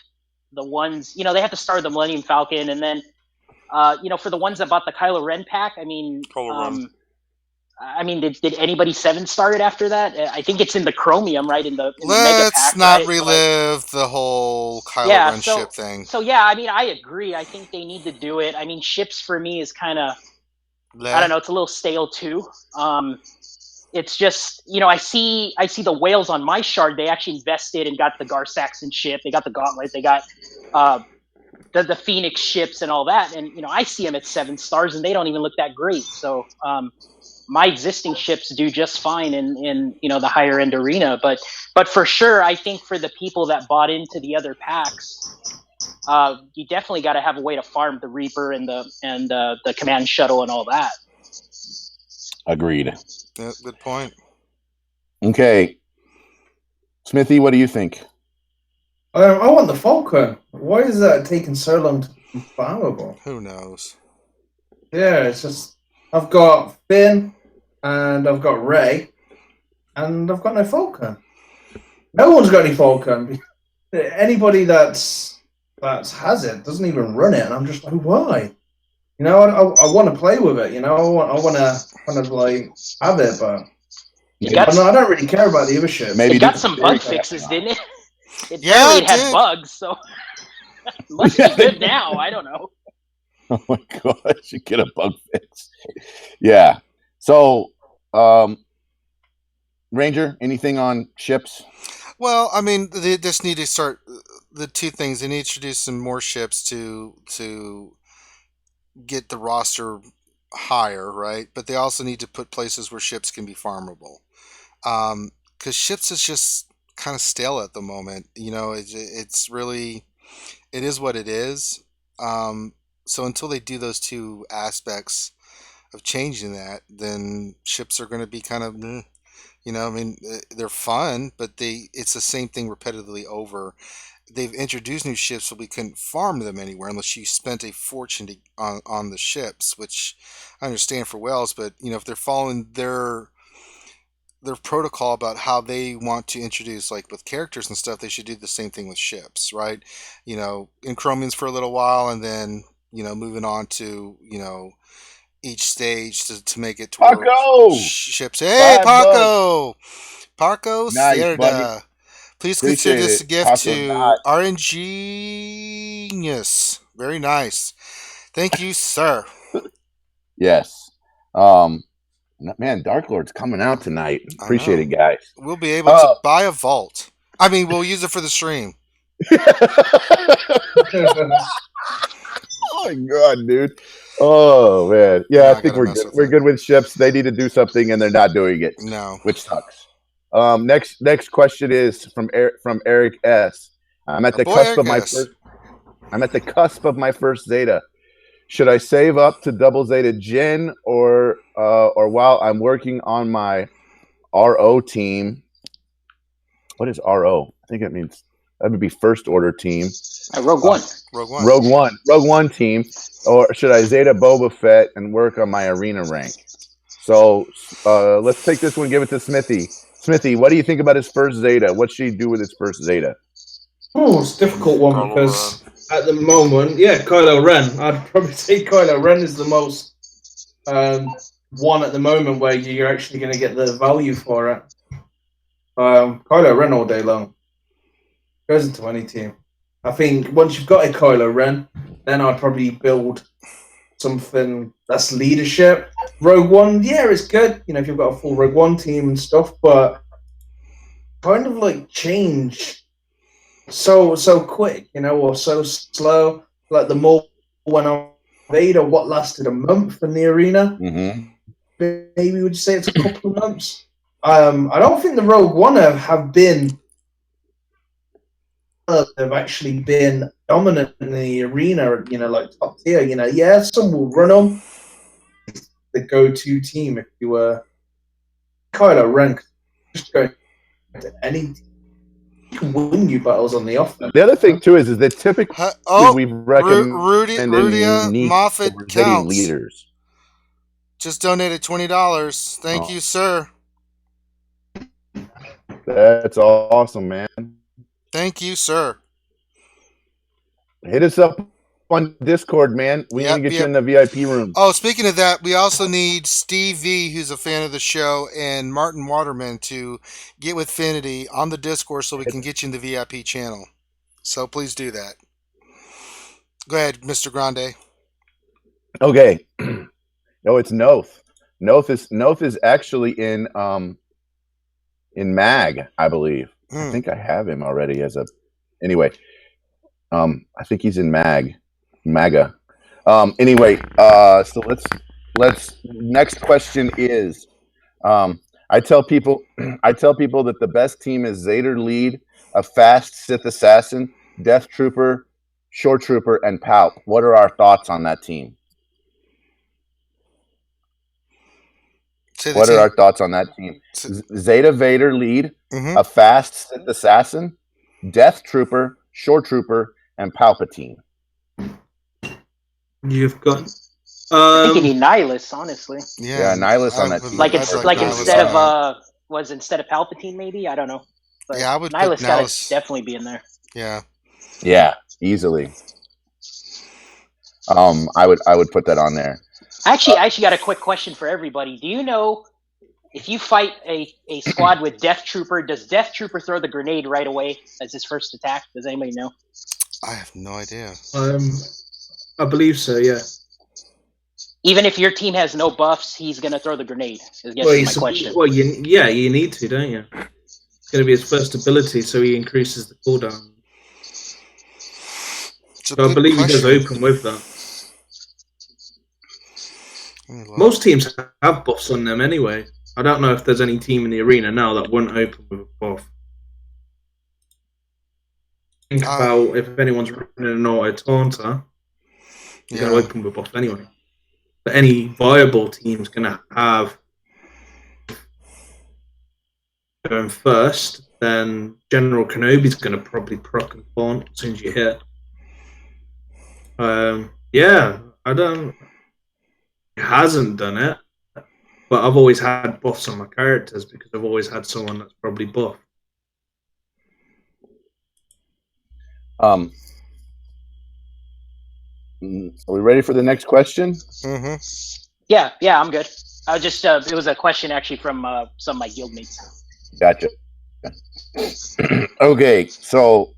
the ones, they have to start with the Millennium Falcon, and then for the ones that bought the Kylo Ren pack, I mean, did anybody 7-star it after that? I think it's in the Chromium, right? In the Mega pack. Let's not right? relive the whole Kylo Ren ship thing. So yeah, I mean, I agree. I think they need to do it. I mean, ships for me is kind of, I don't know, it's a little stale too. It's just, I see the whales on my shard. They actually invested and got the Gar Saxon ship. They got the Gauntlet. They got the Phoenix ships and all that. And I see them at 7 stars, and they don't even look that great. So my existing ships do just fine in the higher end arena. But for sure, I think for the people that bought into the other packs, you definitely got to have a way to farm the Reaper and the command shuttle and all that. Agreed. Yeah, good point. Okay, Smithy, what do you think? I want the Falcon. Why is that taking so long to be farmable? Who knows? Yeah, it's just I've got Finn and I've got Rey and I've got no Falcon. No one's got any Falcon. Anybody that's that has it doesn't even run it, and I'm just like, why? You know, I want to play with it. You know, I want to kind of like have it, but I don't really care about the other ships. It got some bug fixes, didn't it? Yeah, It had bugs, so must be good now. I don't know. Oh my gosh, you get a bug fix. Yeah. So, Ranger, anything on ships? Well, I mean, they just need to start the two things. They need to introduce some more ships to get the roster higher, right? But they also need to put places where ships can be farmable. Because ships is just kind of stale at the moment. You know, it's really, it is what it is. So until they do those two aspects of changing that, then ships are going to be kind of, you know, I mean, they're fun, but it's the same thing repetitively over. They've introduced new ships, but we couldn't farm them anywhere unless you spent a fortune on the ships, which I understand for whales, but you know, if they're following their protocol about how they want to introduce, like with characters and stuff, they should do the same thing with ships, right? You know, in Chromians for a little while, and then you know, moving on to each stage to make it to Paco! Ships. Hey, Paco! Paco Nice, Cerda. buddy. Please Appreciate consider this a it. gift Paco to Dot. RNGenius. Very nice. Thank you, sir. Yes. Man, Dark Lord's coming out tonight. Appreciate it, guys. We'll be able to buy a vault. I mean, we'll use it for the stream. Oh my god, dude. Oh man. Yeah, I think we're good. We're good with ships. They need to do something and they're not doing it. No. Which sucks. Next question is from Eric S. I'm at the cusp of my first Zeta. Should I save up to double Zeta Gen or while I'm working on my RO team? What is RO? I think it means that would be first order team. Rogue One. Rogue One team. Or should I Zeta Boba Fett and work on my arena rank? So let's take this one, give it to Smithy. Smithy, what do you think about his first Zeta? What should he do with his first Zeta? Oh, it's a difficult one because at the moment, Kylo Ren. I'd probably say Kylo Ren is the most one at the moment where you're actually going to get the value for it. Kylo Ren all day long. Goes into any team. I think once you've got a Kylo Ren, then I'd probably build something that's leadership. Rogue One, it's good. You know, if you've got a full Rogue One team and stuff, but kind of like change so quick, you know, or so slow. Like the more went on Vader, what lasted a month in the arena? Mm-hmm. Maybe would you say it's a couple of months? I don't think the Rogue One have been. They've actually been dominant in the arena, you know, like top tier. You know, some will run them. The go-to team if you were Kylo Ren, just go to any team. You can win you battles on the offense. The other thing too is that typically we've recommended Rudy Moffat counts. Leaders. Just donated $20. Thank you, sir. That's awesome, man. Thank you, sir. Hit us up on Discord, man. We need to get you in the VIP room. Oh, speaking of that, we also need Steve V, who's a fan of the show, and Martin Waterman to get with Finity on the Discord so we can get you in the VIP channel. So please do that. Go ahead, Mr. Grande. Okay. No, it's Noth. Noth is actually in Mag, I believe. I think I have him already as a. Anyway, I think he's in MAGA. Anyway, so let's. Next question is, I tell people that the best team is Vader lead, a fast Sith assassin, Death Trooper, Shore Trooper, and Palp. What are our thoughts on that team? What are our thoughts on that team? Zeta Vader lead, a fast Sith assassin, Death Trooper, Shore Trooper, and Palpatine. You've got. I think you need Nihilus, honestly. Yeah, Nihilus on that team. Like it's like instead of instead of Palpatine, maybe I don't know. But I would. Nihilus gotta definitely be in there. Yeah. Yeah. easily. I would put that on there. I actually got a quick question for everybody. Do you know if you fight a squad with Death Trooper, does Death Trooper throw the grenade right away as his first attack? Does anybody know? I have no idea. I believe so. Yeah. Even if your team has no buffs, he's gonna throw the grenade. I guess is my question. Well, you need to, don't you? It's going to be his first ability, so he increases the cooldown. So I believe he does open with that. Most teams have buffs on them anyway. I don't know if there's any team in the arena now that won't open with a buff. Think about if anyone's running an auto taunter, you're going to open with a buff anyway. But any viable team's going to have going first, then General Kenobi's going to probably proc and taunt as soon as you hit. Yeah, I don't. It hasn't done it, but I've always had buffs on my characters because I've always had someone that's probably buff. Are we ready for the next question? Mm-hmm. Yeah, I'm good. I was just it was a question actually from some of my guildmates. Gotcha. Okay, so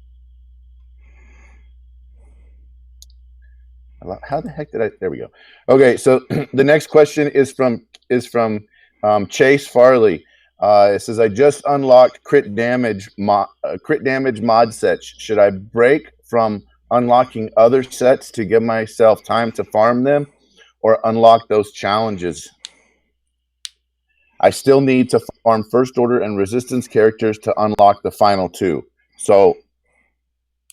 how the heck did I? There we go. Okay, so the next question is from Chase Farley. It says, I just unlocked crit damage mod sets. Should I break from unlocking other sets to give myself time to farm them, or unlock those challenges? I still need to farm first order and resistance characters to unlock the final two. So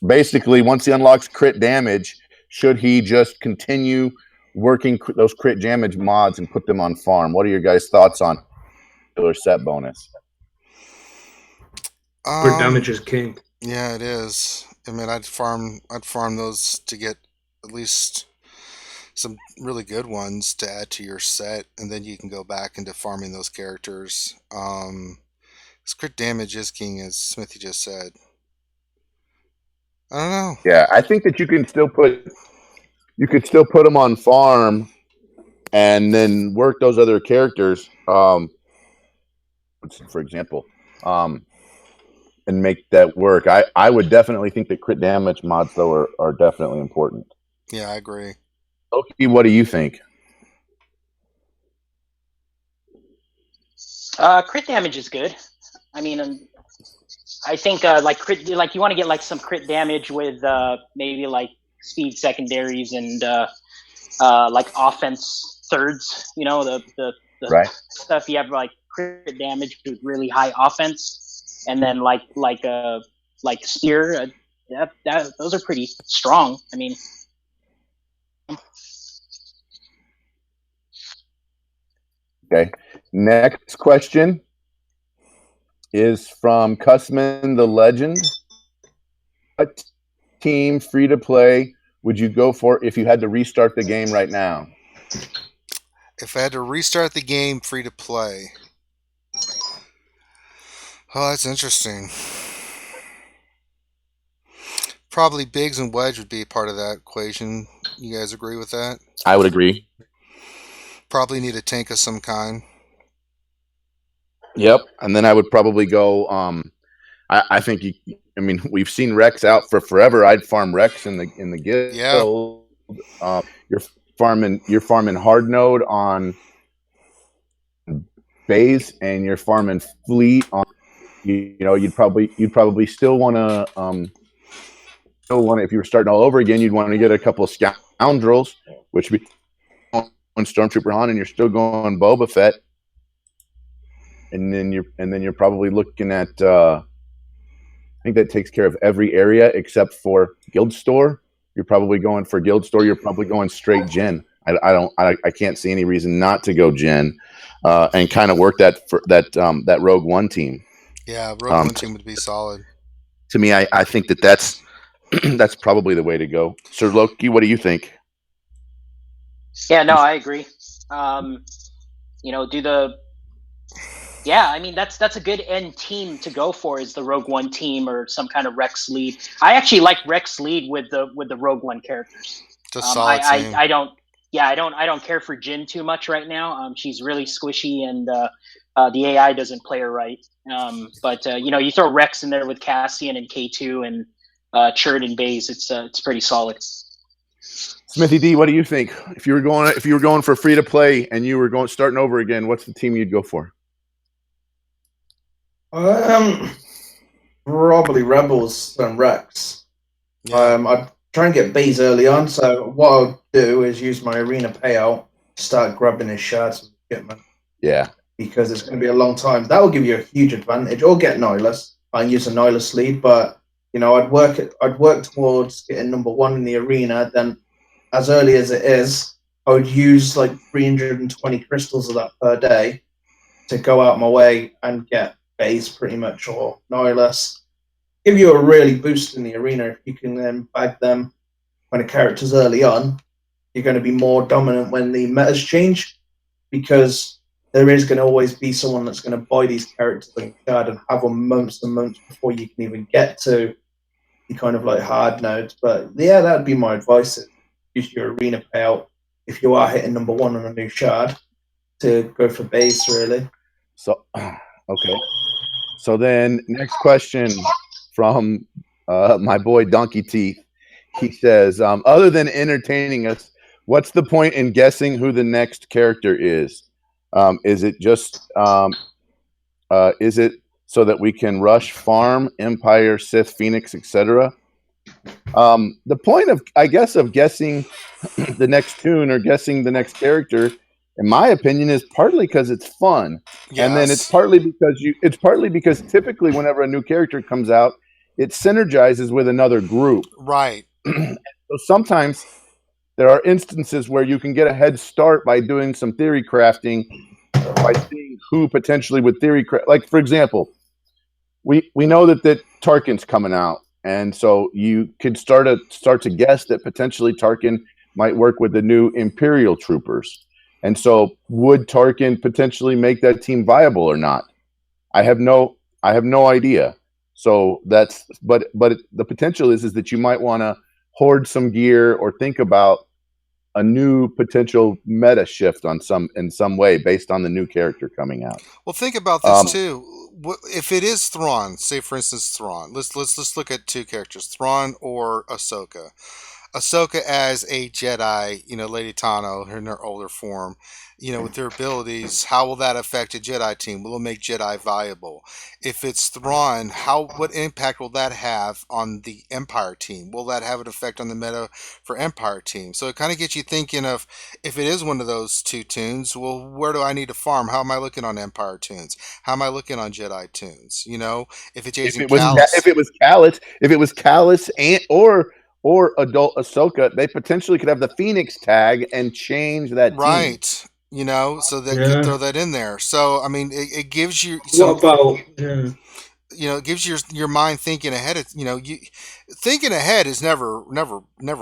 basically, once he unlocks crit damage, should he just continue working those crit damage mods and put them on farm? What are your guys' thoughts on killer set bonus? Crit damage is king. Yeah, it is. I mean, I'd farm those to get at least some really good ones to add to your set, and then you can go back into farming those characters. Crit damage is king, as Smithy just said. I don't know. Yeah, I think that you could still put them on farm, and then work those other characters. For example, and make that work. I would definitely think that crit damage mods though are definitely important. Yeah, I agree. Loki, what do you think? Crit damage is good. I mean, I think like crit, like you want to get like some crit damage with maybe like speed secondaries and like offense thirds. You know, the Right. stuff you have like crit damage with really high offense, and then like spear. Those are pretty strong. I mean. Okay. Next question is from Cussman the Legend. What team free to play would you go for if you had to restart the game right now? If I had to restart the game free to play. Oh, that's interesting. Probably Biggs and Wedge would be part of that equation. You guys agree with that? I would agree. Probably need a tank of some kind. Yep. And then I would probably go I think I mean, we've seen Rex out for forever. I'd farm Rex in the guild. Yeah. You're farming hard node on base, and you're farming fleet on. You know, you'd probably still want to if you were starting all over again, you'd want to get a couple of scoundrels, which would be one Stormtrooper Han, and you're still going Boba Fett, and then you're probably looking at. I think that takes care of every area except for Guild Store. You're probably going for Guild Store. You're probably going straight Gen. I can't see any reason not to go Gen, and kind of work that Rogue One team. Yeah, Rogue One team would be solid. To me, I think that's that's probably the way to go. Sir Loki, what do you think? Yeah, no, I agree. You know, do the Yeah, I mean that's a good end team to go for, is the Rogue One team or some kind of Rex lead. I actually like Rex lead with the Rogue One characters. It's a solid team. I don't I don't care for Jin too much right now. She's really squishy and the AI doesn't play her right. But you know, you throw Rex in there with Cassian and K2 and Churd and Baze, it's pretty solid. Smithy D, what do you think? If you were going for free to play and you were starting over again, what's the team you'd go for? Probably Rebels and Rex. Yeah. I'd try and get Baze early on. So what I'll do is use my arena payout, start grabbing his shards and get them. Yeah. Because it's going to be a long time. That will give you a huge advantage. Or get Nihilus. I can use a Nihilus lead, but you know, I'd work towards getting number 1 in the arena. Then, as early as it is, I would use like 320 crystals of that per day to go out my way and get Baze pretty much or Nihilus. Give you a really boost in the arena if you can then bag them when a character's early on. You're going to be more dominant when the metas change, because there is going to always be someone that's going to buy these characters and have them months and months before you can even get to the kind of like hard nodes. But yeah, that'd be my advice. Use your arena payout if you are hitting number 1 on a new shard to go for base, really. So, okay. So then, next question from my boy Donkey Teeth. He says, other than entertaining us, what's the point in guessing who the next character is? Is it just is it so that we can rush farm, Empire, Sith, Phoenix, etc.? The point of, I guess, of guessing the next tune or guessing the next character, in my opinion, is partly because it's fun, and then it's partly because typically whenever a new character comes out, it synergizes with another group. Right. So sometimes there are instances where you can get a head start by doing some theory crafting, by seeing who potentially would theory craft. Like, for example, we know that Tarkin's coming out, and so you could start to guess that potentially Tarkin might work with the new Imperial troopers. And so would Tarkin potentially make that team viable or not? I have no idea. So but the potential is that you might want to hoard some gear or think about a new potential meta shift in some way based on the new character coming out. Well, think about this too. If it is Thrawn, say for instance Thrawn, let's look at 2 characters, Thrawn or Ahsoka. Ahsoka as a Jedi, you know, Lady Tano in her older form, you know, with their abilities, how will that affect a Jedi team? Will it make Jedi viable? If it's Thrawn, what impact will that have on the Empire team? Will that have an effect on the meta for Empire team? So it kind of gets you thinking of, if it is one of those 2 tunes, well, where do I need to farm? How am I looking on Empire tunes? How am I looking on Jedi tunes? You know, if it's Jason Callis. If it was Callus or adult Ahsoka, they potentially could have the Phoenix tag and change that team. Right. You know, so that you throw that in there. So I mean, it gives you. What about? Yeah. You know, it gives your mind thinking ahead. You know, thinking ahead is never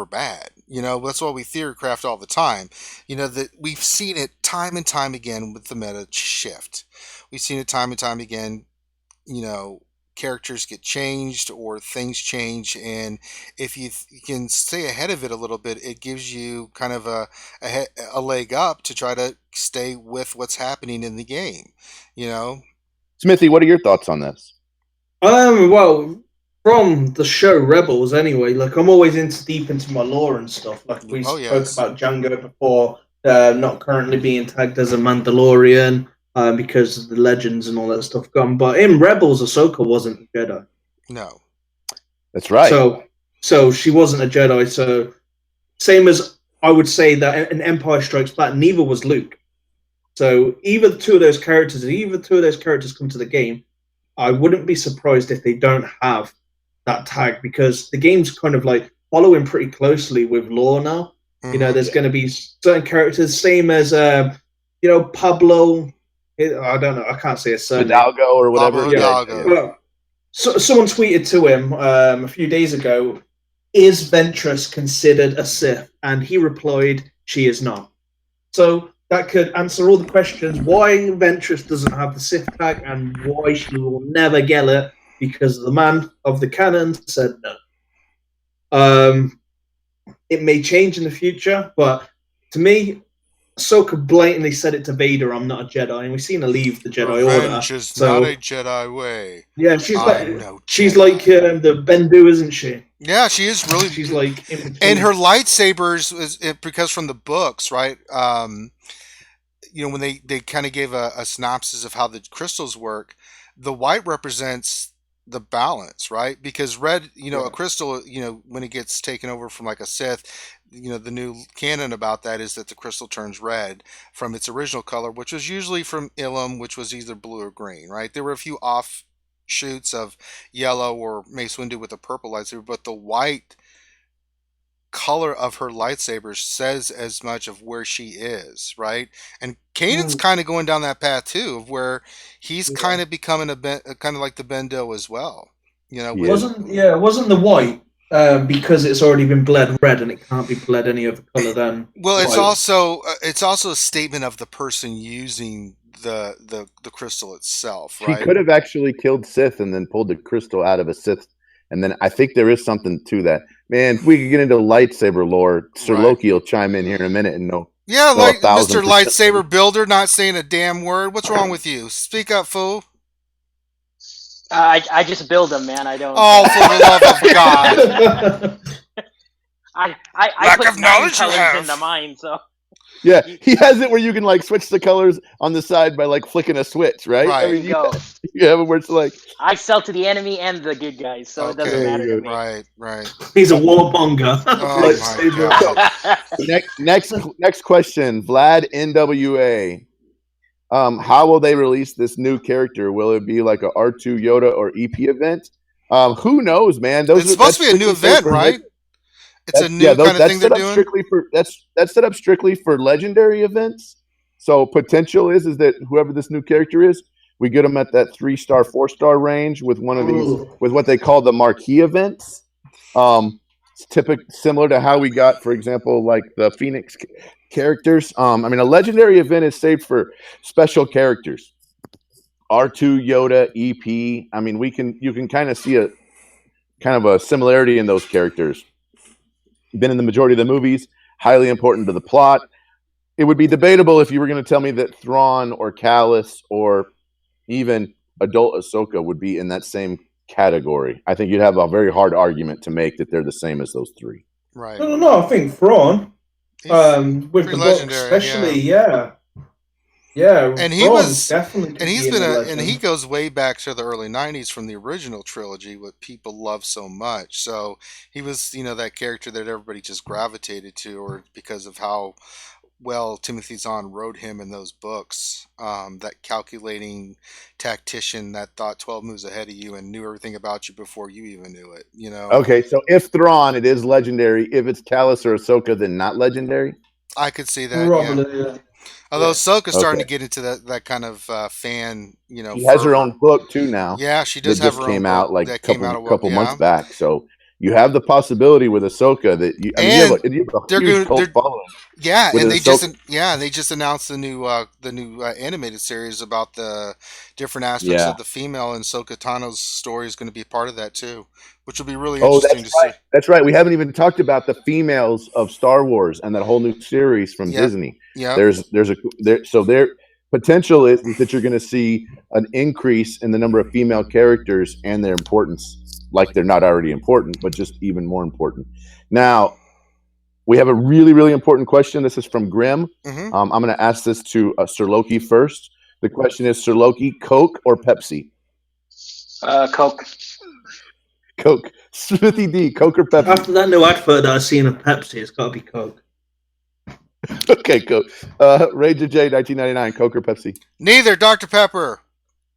bad. You know, that's why we theory craft all the time. You know, that we've seen it time and time again with the meta shift. We've seen it time and time again. You know, characters get changed or things change, and if you can stay ahead of it a little bit, it gives you kind of a leg up to try to stay with what's happening in the game. You know, Smithy, what are your thoughts on this? Well, from the show Rebels, anyway, like I'm always deep into my lore and stuff. Like we spoke about Django before, not currently being tagged as a Mandalorian. Because of the legends and all that stuff gone. But in Rebels, Ahsoka wasn't a Jedi. No. That's right. So she wasn't a Jedi. So same as I would say that in Empire Strikes Back, neither was Luke. So either two of those characters come to the game, I wouldn't be surprised if they don't have that tag, because the game's kind of like following pretty closely with lore now. Mm-hmm. You know, there's going to be certain characters, same as Pablo. I don't know. I can't say his surname. Hidalgo or whatever. Hidalgo. Well, so someone tweeted to him a few days ago, "Is Ventress considered a Sith?" And he replied, "She is not." So that could answer all the questions why Ventress doesn't have the Sith tag and why she will never get it because the man of the canon said no. It may change in the future, but to me, Ahsoka blatantly said it to Vader, "I'm not a Jedi," and we've seen her leave the Jedi Revenge Order. is So not a Jedi way. yeah, she's I'm like no she's Jedi. like the Bendu, isn't she? Yeah, she is really. She's like in between. And her lightsabers is because from the books, right? When they kind of gave a synopsis of how the crystals work, the white represents the balance, right? Because red, a crystal, when it gets taken over from like a Sith, the new canon about that is that the crystal turns red from its original color, which was usually from Ilum, which was either blue or green, right? There were a few offshoots of yellow or Mace Windu with a purple lightsaber, but the white color of her lightsaber says as much of where she is, right? And Kanan's kind of going down that path too, of where he's kind of becoming kind of like the Bendo as well. Wasn't the white because it's already been bled red and it can't be bled any other color than. Well, white. it's also a statement of the person using the crystal itself, right? She could have actually killed Sith and then pulled the crystal out of a Sith. And then I think there is something to that. Man, if we could get into lightsaber lore, Sir Loki will chime in here in a minute and know. Yeah, like Mr. Lightsaber Builder not saying a damn word. What's wrong with you? Speak up, fool. I just build them, man. I don't. Oh, for the love of God! I put knowledge colors in the mine, so. Yeah, he has it where you can like switch the colors on the side by like flicking a switch, right? Right. I mean, you go. You have it where it's like I sell to the enemy and the good guys, so it doesn't matter to me. Right. He's a warmonger. Oh my God. Next question, Vlad NWA. How will they release this new character? Will it be like a R2 Yoda or EP event? Who knows, man? It's supposed to be a new event, right? It's a new kind of thing they're doing. That's set up strictly for legendary events. So potential is that whoever this new character is, we get them at that 3-star, 4-star range with one of these, with what they call the marquee events. It's similar to how we got, for example, like the Phoenix characters. I mean, a legendary event is saved for special characters. R2, Yoda, EP. I mean, you can kind of see a kind of a similarity in those characters. Been in the majority of the movies, highly important to the plot. It would be debatable if you were going to tell me that Thrawn or Callus or even adult Ahsoka would be in that same category. I think you'd have a very hard argument to make that they're the same as those three. Right. No, I think Thrawn, with the book especially, yeah. And he was definitely, and he's been and he goes way back to the early '90s from the original trilogy, what people love so much. So he was, that character that everybody just gravitated to, or because of how well Timothy Zahn wrote him in those books. That calculating tactician that thought 12 moves ahead of you and knew everything about you before you even knew it. Okay, so if Thrawn, it is legendary. If it's Callus or Ahsoka, then not legendary. I could see that. Probably, yeah. Although Ahsoka's starting to get into that kind of fan, She has her own book too now. Yeah, she does have her own book. Came out like a couple yeah. months back. So you have the possibility with Ahsoka that you have a huge cult following. Yeah, and they just announced the new animated series about the different aspects of the female, and Ahsoka Tano's story is going to be part of that too, which will be really interesting to see. That's right. We haven't even talked about the females of Star Wars and that whole new series from Disney. Yeah, so their potential is that you're going to see an increase in the number of female characters and their importance. Like they're not already important, but just even more important. Now, we have a really, really important question. This is from Grim. Mm-hmm. I'm going to ask this to Sir Loki first. The question is, Sir Loki, Coke or Pepsi? Coke. Coke. Smithy D, Coke or Pepsi? After that new advert that I've seen of Pepsi, it's got to be Coke. Okay, Coke. Ranger J, 1999, Coke or Pepsi? Neither, Dr. Pepper.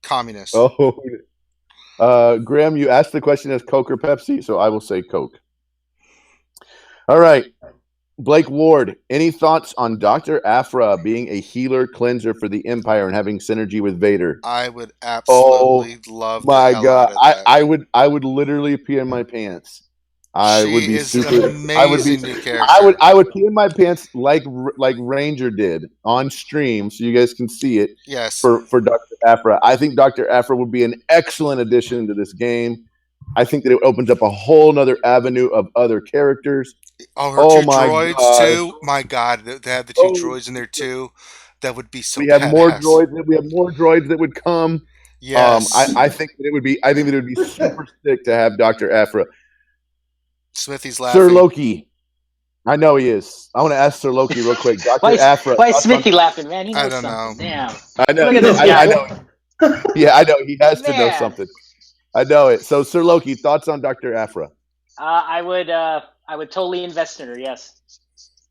Communist. Oh, Graham, you asked the question as Coke or Pepsi, so I will say Coke. All right. Blake Ward, any thoughts on Dr. Aphra being a healer cleanser for the Empire and having synergy with Vader? I would absolutely love that. My God. I would literally pee in my pants. I would She be is an super. I would be. amazing new character. I would pee in my pants like Ranger did on stream, so you guys can see it Yes. for Dr. Aphra. I think Dr. Aphra would be an excellent addition to this game. I think that it opens up a whole nother avenue of other characters. Oh, her Oh two my droids god! too. My God, they have the two Oh, droids in there too. That would be so we have more badass. droids. We have more droids that would come. Yes. I think that it would be. I think that it would be super sick to have Dr. Aphra. Smithy's Sir laughing. Loki. I know he is. I want to ask Sir Loki real quick. Dr. Aphra. Why is Smithy laughing, man? He I knows don't something. know. Damn. I know. Look at this I guy. know. Yeah, I know. He has to know Man. something. I know it. So, Sir Loki, thoughts on Dr. Aphra? I would totally invest in her. Yes.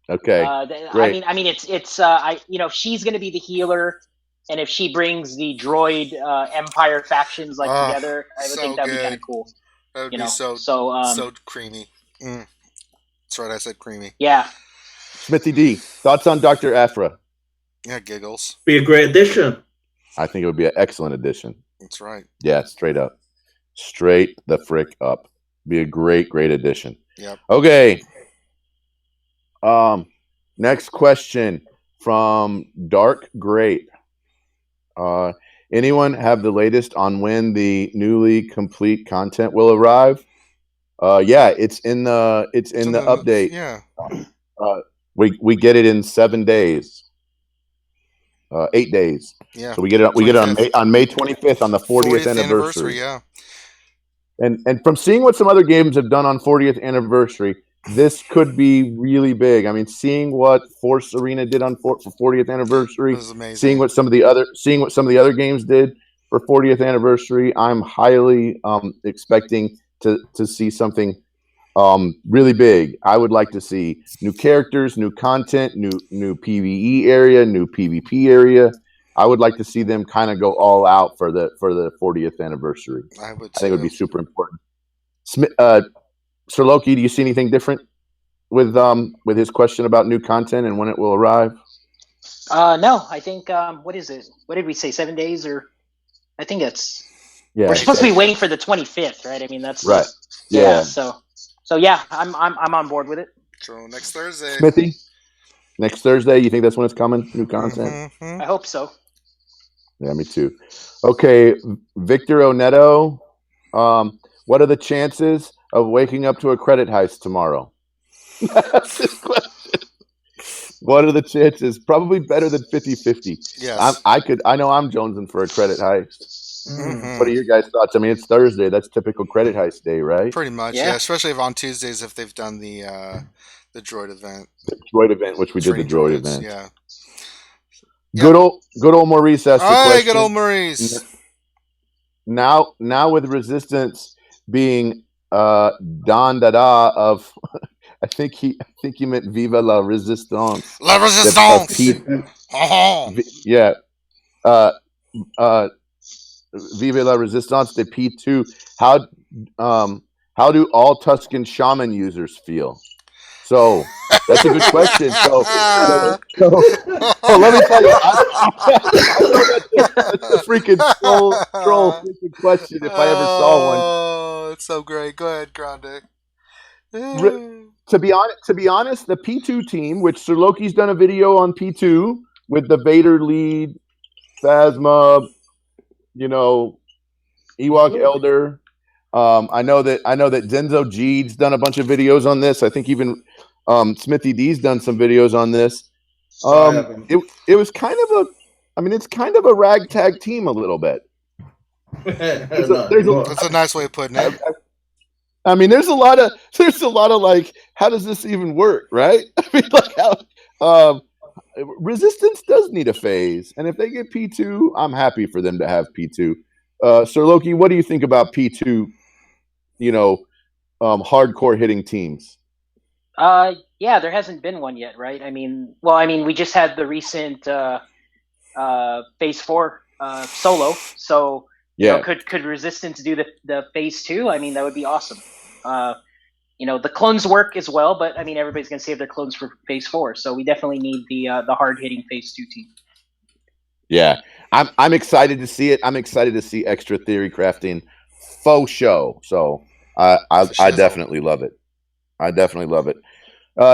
Okay. Great. I mean, it's if she's going to be the healer, and if she brings the droid Empire factions together, I would think that'd be kind of cool. That would be so creamy. That's right, I said creamy. Yeah. Smithy D, thoughts on Dr. Aphra? Yeah, giggles. Be a great addition. I think it would be an excellent addition. That's right. Yeah, straight up. Straight the frick up. Be a great addition. Yep. Okay. Next question from Dark Great. Anyone have the latest on when the newly complete content will arrive? Yeah, it's in the update. Yeah. We get it in 7 days. 8 days. Yeah. So we get it on May 25th on the 40th anniversary. Yeah. And from seeing what some other games have done on 40th anniversary, this could be really big. I mean, seeing what Force Arena did for 40th anniversary, seeing what some of the other games did for 40th anniversary, I'm highly expecting to see something really big. I would like to see new characters, new content, new PvE area, new PvP area. I would like to see them kind of go all out for the 40th anniversary. I would. I think it would be super important. Sir Loki, do you see anything different with his question about new content and when it will arrive? No, I think what is it? What did we say? 7 days, or I think that's. Yeah, we're supposed to be waiting for the 25th, right? I mean, that's right. Yeah. So yeah, I'm on board with it. So next Thursday, Smithy. Next Thursday, you think that's when it's coming? New content. Mm-hmm. I hope so. Yeah, me too. Okay, Victor Oneto. What are the chances of waking up to a credit heist tomorrow? That's his question. What are the chances? Probably better than 50-50. Yes. I know I'm jonesing for a credit heist. Mm-hmm. What are your guys' thoughts? I mean, it's Thursday. That's typical credit heist day, right? Pretty much, yeah. Especially if on Tuesdays, if they've done the droid event. The droid event, which we did the droid event. Yeah. Good old Maurice asked the question. Hi, good old Maurice. Now with Resistance being Don Dada of, I think he meant Viva la Resistance. La Resistance. Yeah. Viva la Resistance de P2. How do all Tuscan Shaman users feel? So that's a good question. So let me tell you, that's a freaking troll freaking question if I ever saw one. Oh, it's so great. Go ahead, Grande. To be honest, the P2 team, which Sir Loki's done a video on P2 with the Vader lead, Phasma, Ewok Elder. I know that Zenzo G's done a bunch of videos on this. I think even Smithy D's done some videos on this. It was kind of it's kind of a ragtag team a little bit. That's a nice way of putting it. I mean, there's a lot of like, how does this even work, right? I mean, like how Resistance does need a phase, and if they get P2, I'm happy for them to have P2. Sir Loki, what do you think about P2? Hardcore hitting teams. Yeah, there hasn't been one yet, right? I mean, we just had the recent Phase 4 solo, so yeah, could Resistance do the Phase 2? I mean, that would be awesome. The clones work as well, but I mean, everybody's gonna save their clones for Phase 4, so we definitely need the hard hitting Phase 2 team. Yeah, I'm excited to see it. I'm excited to see extra theory crafting faux show. So I definitely love it. I definitely love it.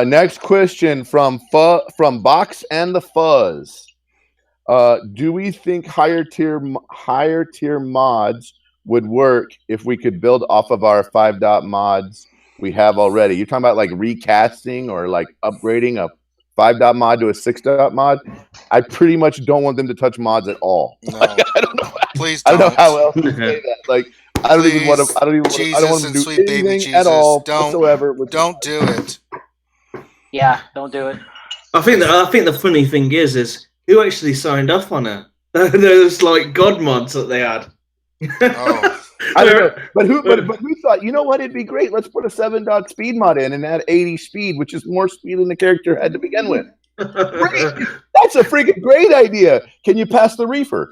Next question from Box and the Fuzz. Do we think higher tier mods would work if we could build off of our 5 dot mods we have already? You're talking about like recasting or like upgrading a 5 dot mod to a 6 dot mod. I pretty much don't want them to touch mods at all. No. Like, I don't know. Please I don't. don't know how else to say that. Like, I don't even want to. I don't even. Jesus I don't want and to do sweet baby anything Jesus. at all Don't- whatsoever. With Don't do it. Yeah, don't do it. I think the funny thing is who actually signed off on it? Those like god mods that they had. Oh. I don't know, but who thought, you know what, it'd be great. Let's put a 7 dot speed mod in and add 80 speed, which is more speed than the character had to begin with. Great. That's a freaking great idea. Can you pass the reefer?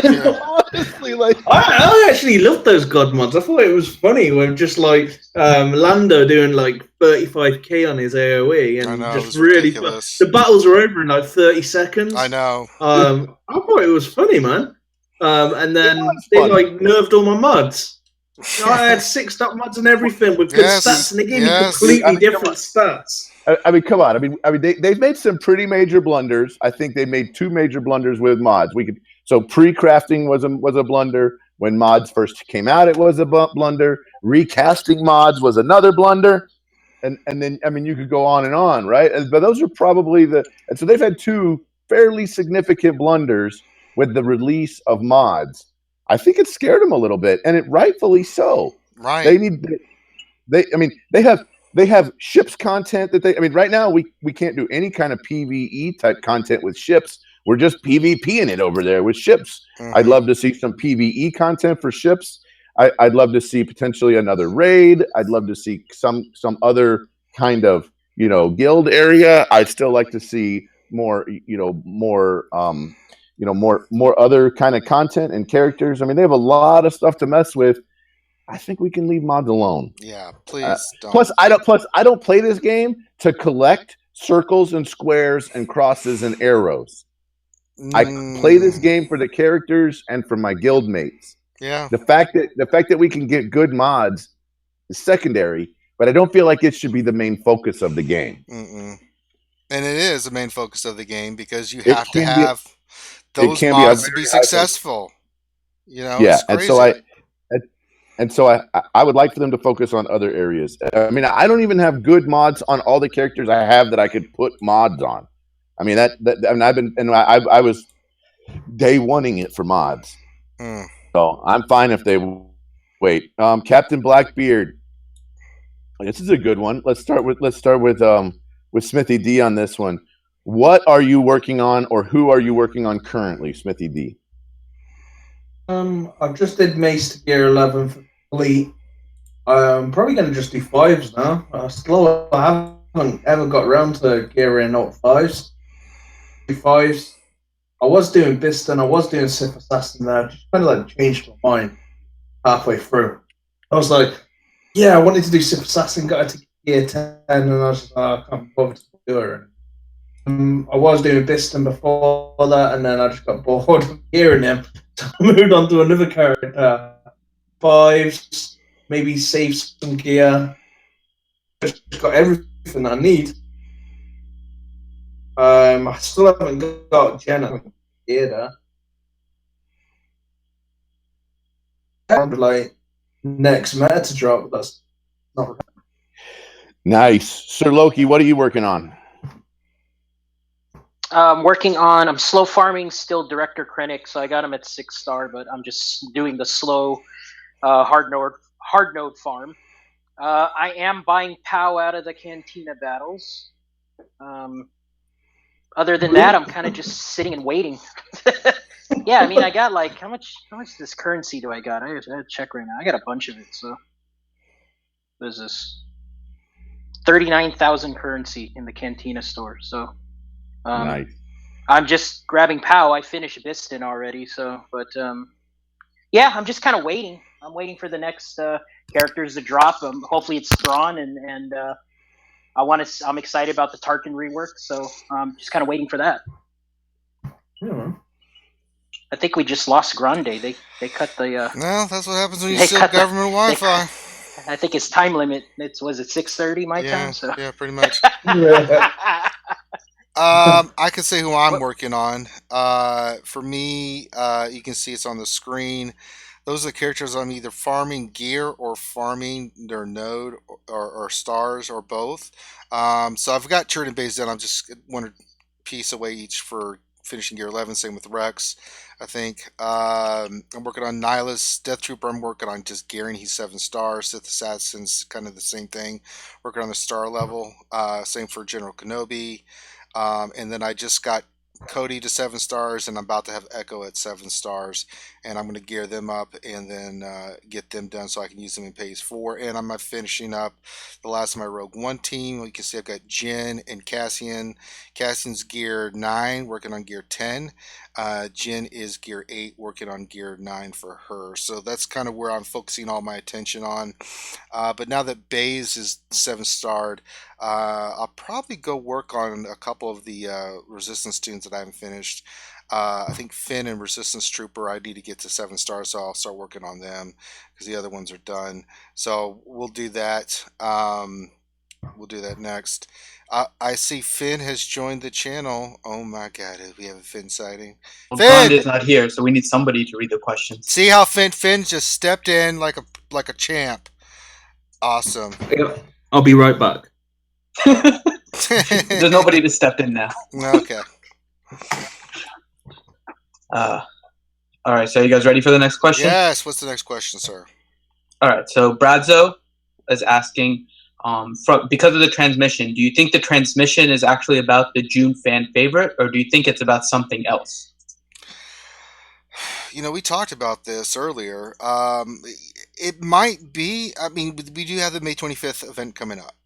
Honestly, like I actually loved those god mods. I thought it was funny when just like Lando doing like 35k on his AoE and I know, it just was really ridiculous. the battles were over in like 30 seconds. I know. I thought it was funny, man. And then was they funny. like nerfed all my mods. I had 6 dot mods and everything with good Yes, stats, and they gave yes. me completely I mean, different stats. I mean, come on. I mean, they've made some pretty major blunders. I think they made 2 major blunders with mods. So pre-crafting was a blunder. When mods first came out, it was a blunder. Recasting mods was another blunder, and then I mean, you could go on and on, right? But those are probably and so they've had 2 fairly significant blunders with the release of mods. I think it scared them a little bit, and it rightfully so. Right. They have ships content that I mean, right now we can't do any kind of PvE type content with ships. We're just PvPing it over there with ships. Mhm. I'd love to see some PvE content for ships. I'd love to see potentially another raid. I'd love to see some other kind of, guild area. I'd still like to see more other kind of content and characters. I mean, they have a lot of stuff to mess with. I think we can leave mods alone. Yeah, please don't. Plus, I don't play this game to collect circles and squares and crosses and arrows. I play this game for the characters and for my guild mates. Yeah. The fact that we can get good mods is secondary, but I don't feel like it should be the main focus of the game. Mm-mm. And it is the main focus of the game because you It have to can be- have those can be a mods to be very successful. Yeah, it's and crazy. so I would like for them to focus on other areas. I mean, I don't even have good mods on all the characters I have that I could put mods on. I mean, I was day oneing it for mods. Mm. So I'm fine if they wait. Captain Blackbeard. This is a good one. Let's start with Smithy D on this one. What are you working on, or who are you working on currently, Smithy D? I've just did Mace to Gear 11 for Fleet. I'm probably going to just do 5s now. I haven't ever got around to gearing up 5s. Do 5s. I was doing Biston, I was doing Sith Assassin there. I just kind of like changed my mind halfway through. I was like, yeah, I wanted to do Sith Assassin, got it to Gear 10, and I was just like, I can't bother to do it. I was doing Biston before that, and then I just got bored of hearing him. So I moved on to another character. 5s, maybe save some gear. Just got everything I need. I still haven't got Jenna either. Like next meta to drop. That's not. Nice. Sir Loki, what are you working on? I'm slow farming still Director Krennic, so I got him at 6-star, but I'm just doing the slow hard node farm. I am buying POW out of the Cantina battles. Other than that, I'm kind of just sitting and waiting. Yeah, I mean, I got like how much this currency do I got? I have to check right now. I got a bunch of it. So what is this? 39,000 currency in the Cantina store. So Nice. I'm just grabbing POW. I finished Biston already. So, but yeah, I'm just kind of waiting. I'm waiting for the next characters to drop. Hopefully, it's Thrawn and I'm excited about the Tarkin rework, so I'm just kind of waiting for that. Yeah. I think we just lost Grande. They cut the. Well, that's what happens when you They steal cut the- government Wi-Fi. I think his time limit. Was it 6:30 my time? So Yeah, pretty much. Yeah. I can say who I'm What- working on. For me, you can see it's on the screen. Those are the characters I'm either farming gear or farming their node or stars or both. So I've got Turin and Bays done. I'm just one piece away each for finishing gear 11. Same with Rex, I think. I'm working on Nihilus, Death Trooper. I'm working on just gearing. He's 7 stars. Sith Assassin's kind of the same thing. Working on the star level. Same for General Kenobi. And then I just got Cody to 7 stars, and I'm about to have Echo at 7 stars, and I'm going to gear them up and then get them done so I can use them in phase 4. And I'm finishing up the last of my Rogue One team. You can see I've got Jin and Cassian. Cassian's gear 9, working on gear 10. Jin is gear 8, working on gear 9 for her. So that's kind of where I'm focusing all my attention on. But now that Baze is 7 starred, I'll probably go work on a couple of the Resistance tunes that I haven't finished. I think Finn and Resistance Trooper I need to get to 7 stars, so I'll start working on them because the other ones are done. So we'll do that. We'll do that next. I see Finn has joined the channel. Oh my God, we have a Finn sighting. Well, Finn! Grande's not here, so we need somebody to read the questions. See how Finn just stepped in like a champ. Awesome. I'll be right back. There's nobody to step in now. Okay. All right, so you guys ready for the next question? Yes. What's the next question, sir? All right, so Bradzo is asking, because of the transmission, do you think the transmission is actually about the June fan favorite, or do you think it's about something else? We talked about this earlier. It might be. I mean, we do have the May 25th event coming up.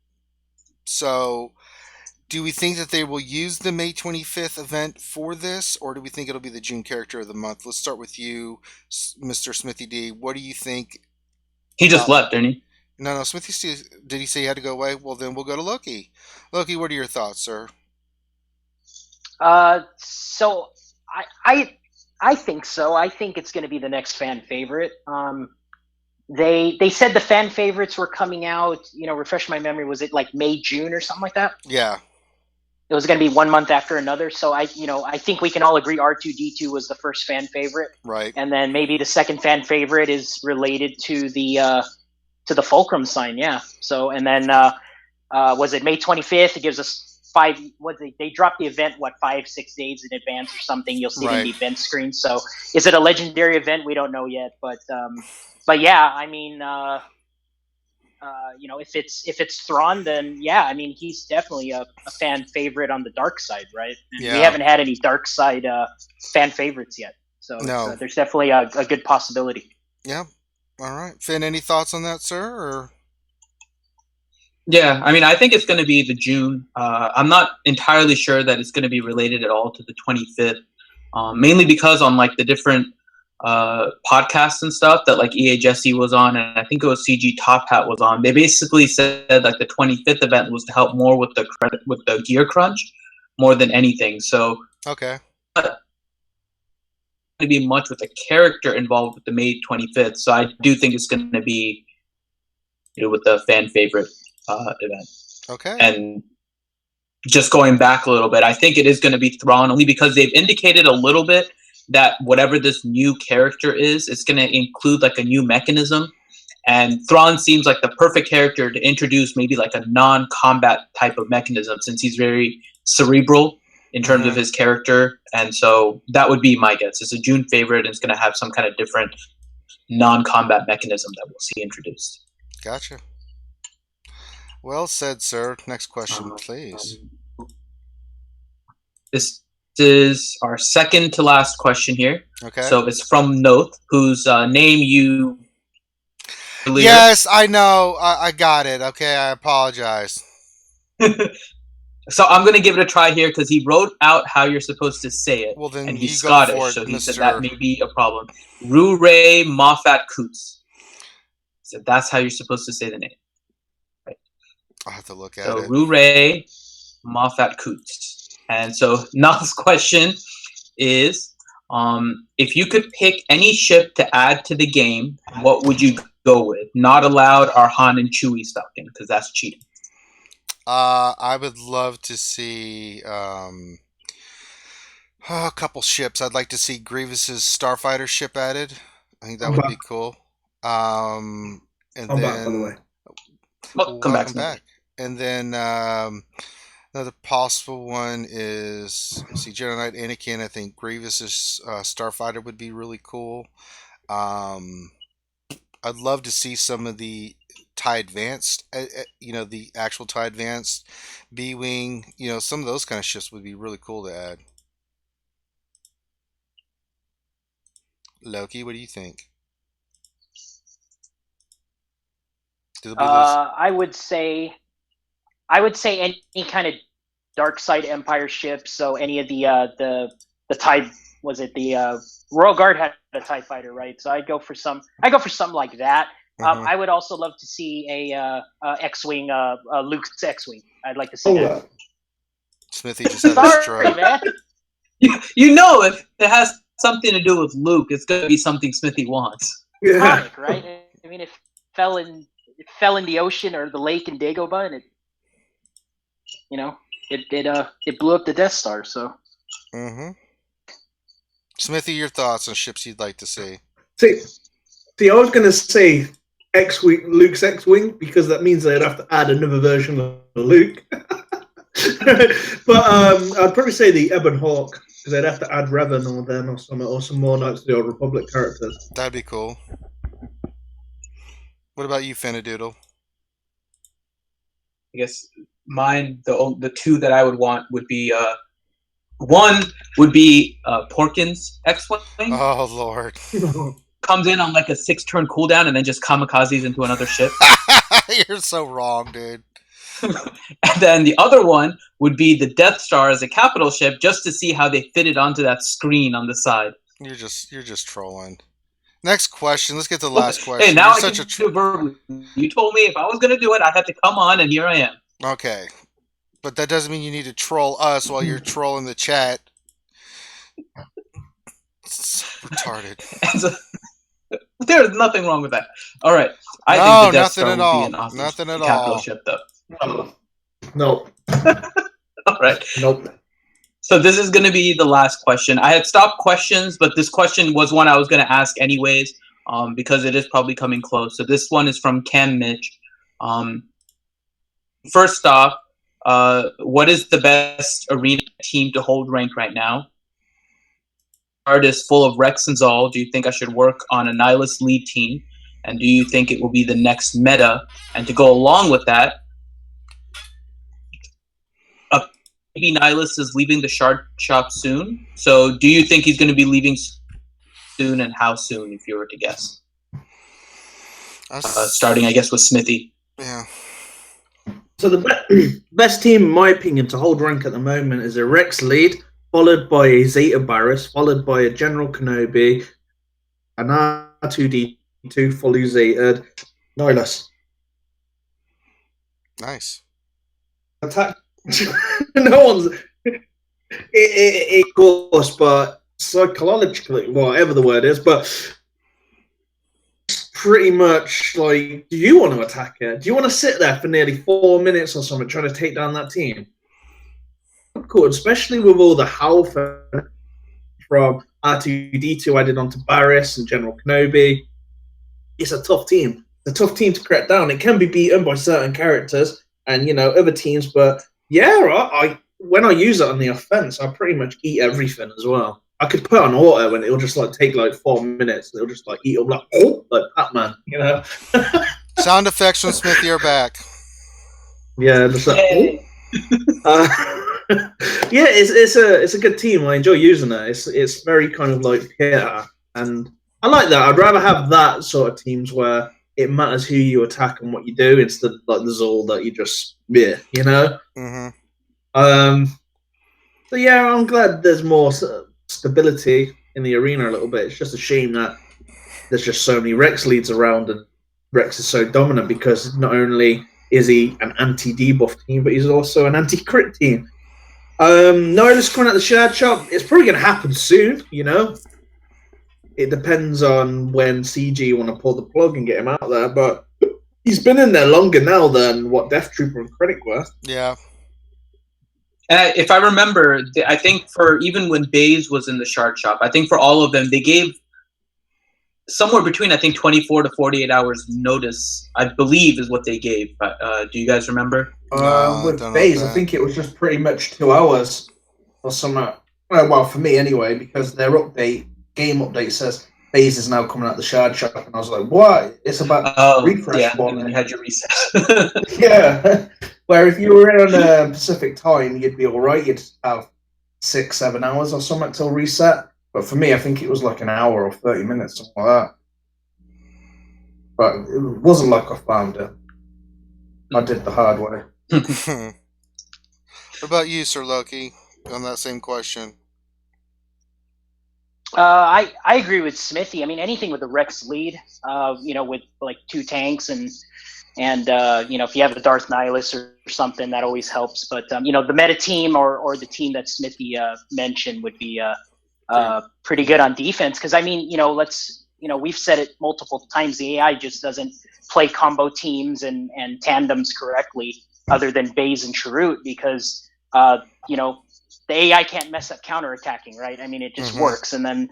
So, do we think that they will use the May 25th event for this, or do we think it'll be the June character of the month? Let's start with you, Mr. Smithy D. What do you think? He just left, didn't he? No, Smithy, did he say he had to go away? Well, then we'll go to Loki. Loki, what are your thoughts, sir? So I think so. I think it's going to be the next fan favorite. They said the fan favorites were coming out. Refresh my memory. Was it like May, June, or something like that? Yeah. It was going to be 1 month after another. So I think we can all agree R2D2 was the first fan favorite, Right. and then maybe the second fan favorite is related to the Fulcrum sign. Yeah. So and then was it May 25th? It gives us 5. They dropped the event 5-6 days in advance or something. You'll see it in the event screen. So is it a legendary event? We don't know yet, but yeah, I mean, if it's Thrawn, then yeah, I mean, he's definitely a fan favorite on the dark side, right? Yeah. We haven't had any dark side fan favorites yet, so No. there's definitely a good possibility. Yeah. All right, Finn. Any thoughts on that, sir? Or Yeah, I mean, I think it's going to be the June. I'm not entirely sure that it's going to be related at all to the 25th, mainly because on the different podcasts and stuff that EA Jesse was on, and I think it was CG Top Hat was on. They basically said the 25th event was to help more with the gear crunch more than anything. So okay. To be much with the character involved with the May 25th, so I do think it's going to be with the fan favorite event. Okay. And just going back a little bit, I think it is going to be Thrawn only because they've indicated a little bit that whatever this new character is, it's going to include a new mechanism. And Thrawn seems like the perfect character to introduce maybe a non-combat type of mechanism, since he's very cerebral in terms of his character. And so that would be my guess. It's a June favorite, and it's going to have some kind of different non-combat mechanism that we'll see introduced. Gotcha. Well said, sir. Next question, please. This is our second to last question here. Okay. So it's from Noth, whose name you... Yes, I know. I got it. Okay, I apologize. So I'm going to give it a try here because he wrote out how you're supposed to say it. Well, then and he's you go Scottish, for it, so he Mr. said that may be a problem. Ru-Ray Moffat Coots. So that's how you're supposed to say the name. Right. I'll have to look at So it. Ru-Ray Moffat Coots. And so Noth's question is, if you could pick any ship to add to the game, what would you go with. Not allowed are Han and Chewie stuck in because that's cheating. I would love to see a couple ships. I'd like to see Grievous's starfighter ship added. I think that would be cool. And I'm then back, by the way. Welcome back. back. And then another possible one is, let's see, Jedi Knight Anakin. I think Grievous's starfighter would be really cool. I'd love to see some of the TIE Advanced, the actual TIE Advanced B-Wing, some of those kind of ships would be really cool to add. Loki, what do you think? I would say any kind of dark side Empire ship. So any of the TIE, was it the Royal Guard had a TIE fighter, right? So I'd go for something like that. Mhm. I would also love to see a X-wing, Luke's X-wing. I'd like to see that. Smithy just had a Sorry, stroke. man. You know, if it has something to do with Luke, it's going to be something Smithy wants. Yeah. Iconic, right? I mean, it fell in the ocean or the lake in Dagobah, and it blew up the Death Star. So, Smithy, your thoughts on ships you'd like to see? See, I was going to say X-Wing, Luke's X-Wing, because that means they'd have to add another version of Luke. But I'd probably say the Ebon Hawk, because they'd have to add Revan or them or some more Knights of the Old Republic characters. That'd be cool. What about you, Finadoodle? I guess mine, the two that I would want would be one would be Porkins X-Wing. Oh, Lord. Comes in on like a 6-turn cooldown and then just kamikazes into another ship. You're so wrong, dude. And then the other one would be the Death Star as a capital ship, just to see how they fit it onto that screen on the side. You're just trolling. Next question. Let's get to the last question. Hey, now You're I can do verbally. You told me if I was going to do it, I had to come on, and here I am. Okay. But that doesn't mean you need to troll us while you're trolling the chat. It's so retarded. There's nothing wrong with that. All right. I think the Death Star would be an awesome nothing at capital all. ship, though. Nope. All right. Nope. So this is going to be the last question. I had stopped questions, but this question was one I was going to ask anyways, because it is probably coming close. So this one is from Cam Mitch. First off, what is the best arena team to hold rank right now? Card is full of Rex and Zal. Do you think I should work on a Nihilus lead team? And do you think it will be the next meta? And to go along with that, maybe Nihilus is leaving the shard shop soon. So do you think he's going to be leaving soon, and how soon, if you were to guess? Starting, I guess, with Smithy. Yeah. So the best team, in my opinion, to hold rank at the moment is a Rex lead, followed by a Zeta Barriss, followed by a General Kenobi, an R2D2 fully Zeta'd, Nihilus. Nice. Attack. No one's. Of course, but psychologically, whatever the word is, but pretty much like, do you want to attack it? Do you want to sit there for nearly 4 minutes or something trying to take down that team? Cool, especially with all the health from R2D2 added onto Barriss and General Kenobi. It's a tough team. It's a tough team to crack down. It can be beaten by certain characters and other teams, but I when I use it on the offense, I pretty much eat everything as well. I could put on auto and it'll just take 4 minutes. It'll just eat up like Batman, Sound effects from Smithy are back. Yeah, just yeah, it's a good team. I enjoy using it. It's very kind of and I like that. I'd rather have that sort of teams where it matters who you attack and what you do instead of the Zol that you just Mm-hmm. So yeah, I'm glad there's more stability in the arena a little bit. It's just a shame that there's just so many Rex leads around and Rex is so dominant because not only is he an anti-debuff team, but he's also an anti-crit team. Nihilus coming out the shard shop, it's probably going to happen soon, it depends on when CG want to pull the plug and get him out there. But he's been in there longer now than what Death Trooper and Krennic were. Yeah. And if I remember, I think for even when Baze was in the Shard Shop, I think for all of them, they gave somewhere between, I think, 24 to 48 hours notice, I believe is what they gave. Do you guys remember? With Baze, I think it was just pretty much 2 hours or something. Well, for me anyway, because their game update says Baze is now coming out the Shard Shop, and I was like, what? It's about refresh. Yeah, and then you had your reset. Yeah. Where if you were in on Pacific time, you'd be all right. You'd have 6-7 hours or something till reset. But for me, I think it was like an hour or 30 minutes, something like that. But it wasn't like I found it. I did the hard way. What about you, Sir Loki, on that same question? I agree with Smithy. I mean, anything with the Rex lead, with like 2 tanks and if you have a Darth Nihilus or something, that always helps. But the meta team or the team that Smithy mentioned would be pretty good on defense. Because I mean, we've said it multiple times. The AI just doesn't play combo teams and tandems correctly, other than Baze and Chirrut, because the AI can't mess up counterattacking, right? I mean, it just works. And then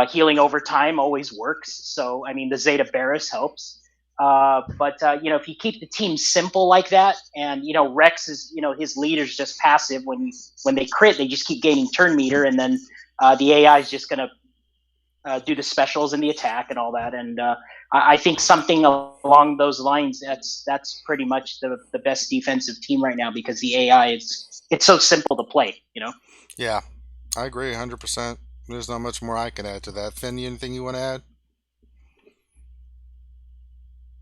healing over time always works. So, I mean, the Zeta Barris helps. But if you keep the team simple like that, and, Rex is, his leader's just passive. When they crit, they just keep gaining turn meter. And then the AI is just going to do the specials and the attack and all that. And I think something along those lines, that's pretty much the best defensive team right now, because the AI it's so simple to play, Yeah, I agree 100%. There's not much more I can add to that. Finn, anything you want to add?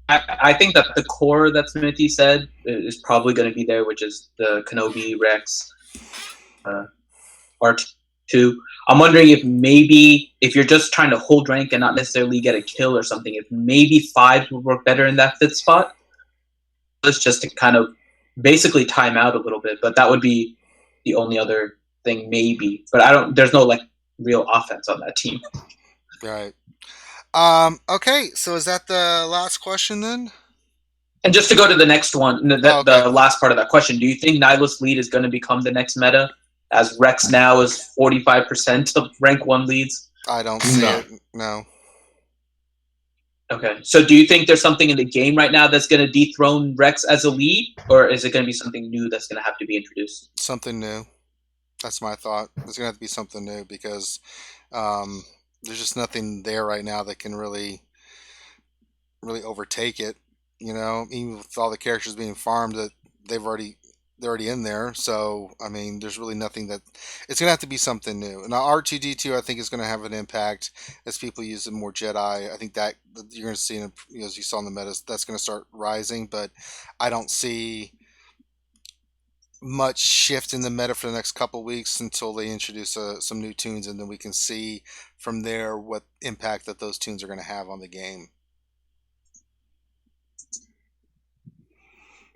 I think that the core that Smithy said is probably going to be there, which is the Kenobi, Rex, R2. I'm wondering if maybe if you're just trying to hold rank and not necessarily get a kill or something, if maybe 5 would work better in that 5th spot. It's just to kind of basically time out a little bit, but that would be the only other thing maybe. But there's no like real offense on that team. Right. Okay, so is that the last question then? And just to go to the next one, the last part of that question, do you think Nihilus lead is going to become the next meta, as Rex now is 45% of rank 1 leads? I don't see it. No. Okay, so do you think there's something in the game right now that's going to dethrone Rex as a lead, or is it going to be something new that's going to have to be introduced? Something new. That's my thought. There's going to have to be something new, because there's just nothing there right now that can really overtake it. Even with all the characters being farmed, that they're already in there. So I mean, there's really nothing that it's gonna have to be something new. Now R2D2, I think, is gonna have an impact as people use it more Jedi. I think that you're gonna see, as you saw in the metas, that's gonna start rising. But I don't see much shift in the meta for the next couple weeks until they introduce some new tunes, and then we can see from there what impact that those tunes are going to have on the game.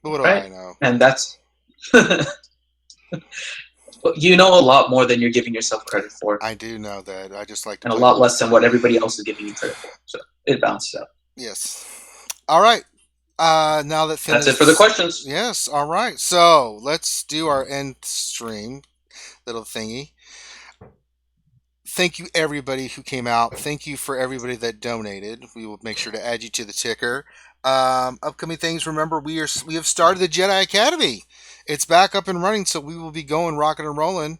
But what do I know? And that's you know a lot more than you're giving yourself credit for. I do know that. I just like to, and a lot less than what everybody else is giving you credit for. So it balances out. Yes. All right. Now that that's it for the questions. Yes. All right. So let's do our end stream little thingy. Thank you everybody who came out. Thank you for everybody that donated. We will make sure to add you to the ticker. Upcoming things. Remember, we have started the Jedi Academy. It's back up and running, so we will be going rocking and rolling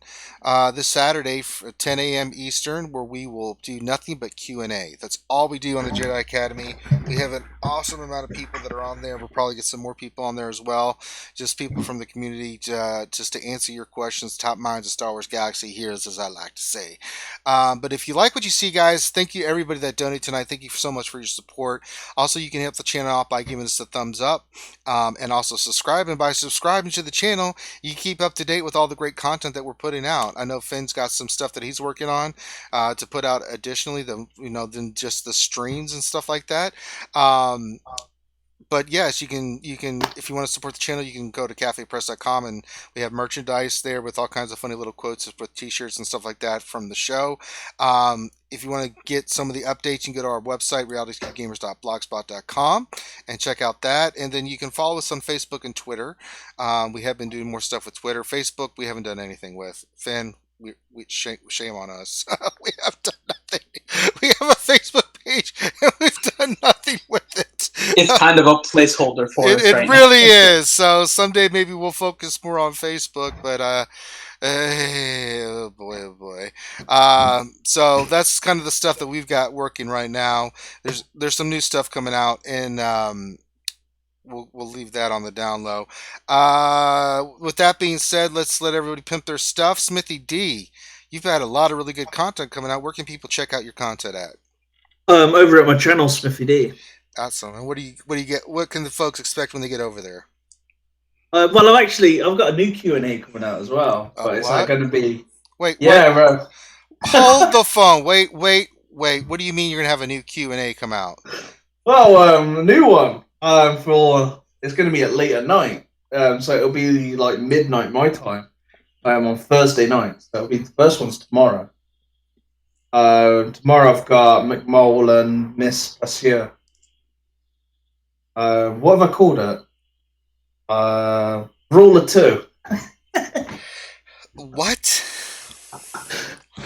this Saturday at 10 a.m. Eastern, where we will do nothing but Q&A. That's all we do on the Jedi Academy. We have an awesome amount of people that are on there. We'll probably get some more people on there as well. Just people from the community just to answer your questions. Top minds of Star Wars Galaxy heroes, as I like to say. But if you like what you see, guys, thank you everybody that donated tonight. Thank you so much for your support. Also, you can help the channel out by giving us a thumbs up, and also subscribe. And by subscribing to the channel, you keep up to date with all the great content that we're putting out. I know Finn's got some stuff that he's working on to put out additionally, than just the streams and stuff like that. But but yes, you can if you want to support the channel, you can go to cafepress.com, and we have merchandise there with all kinds of funny little quotes with t-shirts and stuff like that from the show. If you want to get some of the updates, you can go to our website, realityscapegamers.blogspot.com, and check out that. And then you can follow us on Facebook and Twitter. We have been doing more stuff with Twitter. Facebook, we haven't done anything with. Finn, shame on us. We have done nothing. We have a Facebook page, and we've done nothing with it. It's kind of a placeholder for us It right really is. So someday maybe we'll focus more on Facebook, but oh boy, oh boy. So that's kind of the stuff that we've got working right now. There's some new stuff coming out, and we'll leave that on the down low. With that being said, let's let everybody pimp their stuff. Smithy D, you've had a lot of really good content coming out. Where can people check out your content at? Over at my channel, Smithy D. Awesome. And what do you get? What can the folks expect when they get over there? Well, I've got a new Q&A coming out as well, but it's what? not going to be. Wait, Yeah, what? bro. Hold the phone. Wait. What do you mean you're gonna have a new Q&A come out? Well, a new one. It's going to be at late at night. So it'll be like midnight my time. On Thursday night. So it'll be the first one's tomorrow. Tomorrow I've got McMole and Miss Pasteur. What have I called it? Rule of Two. What?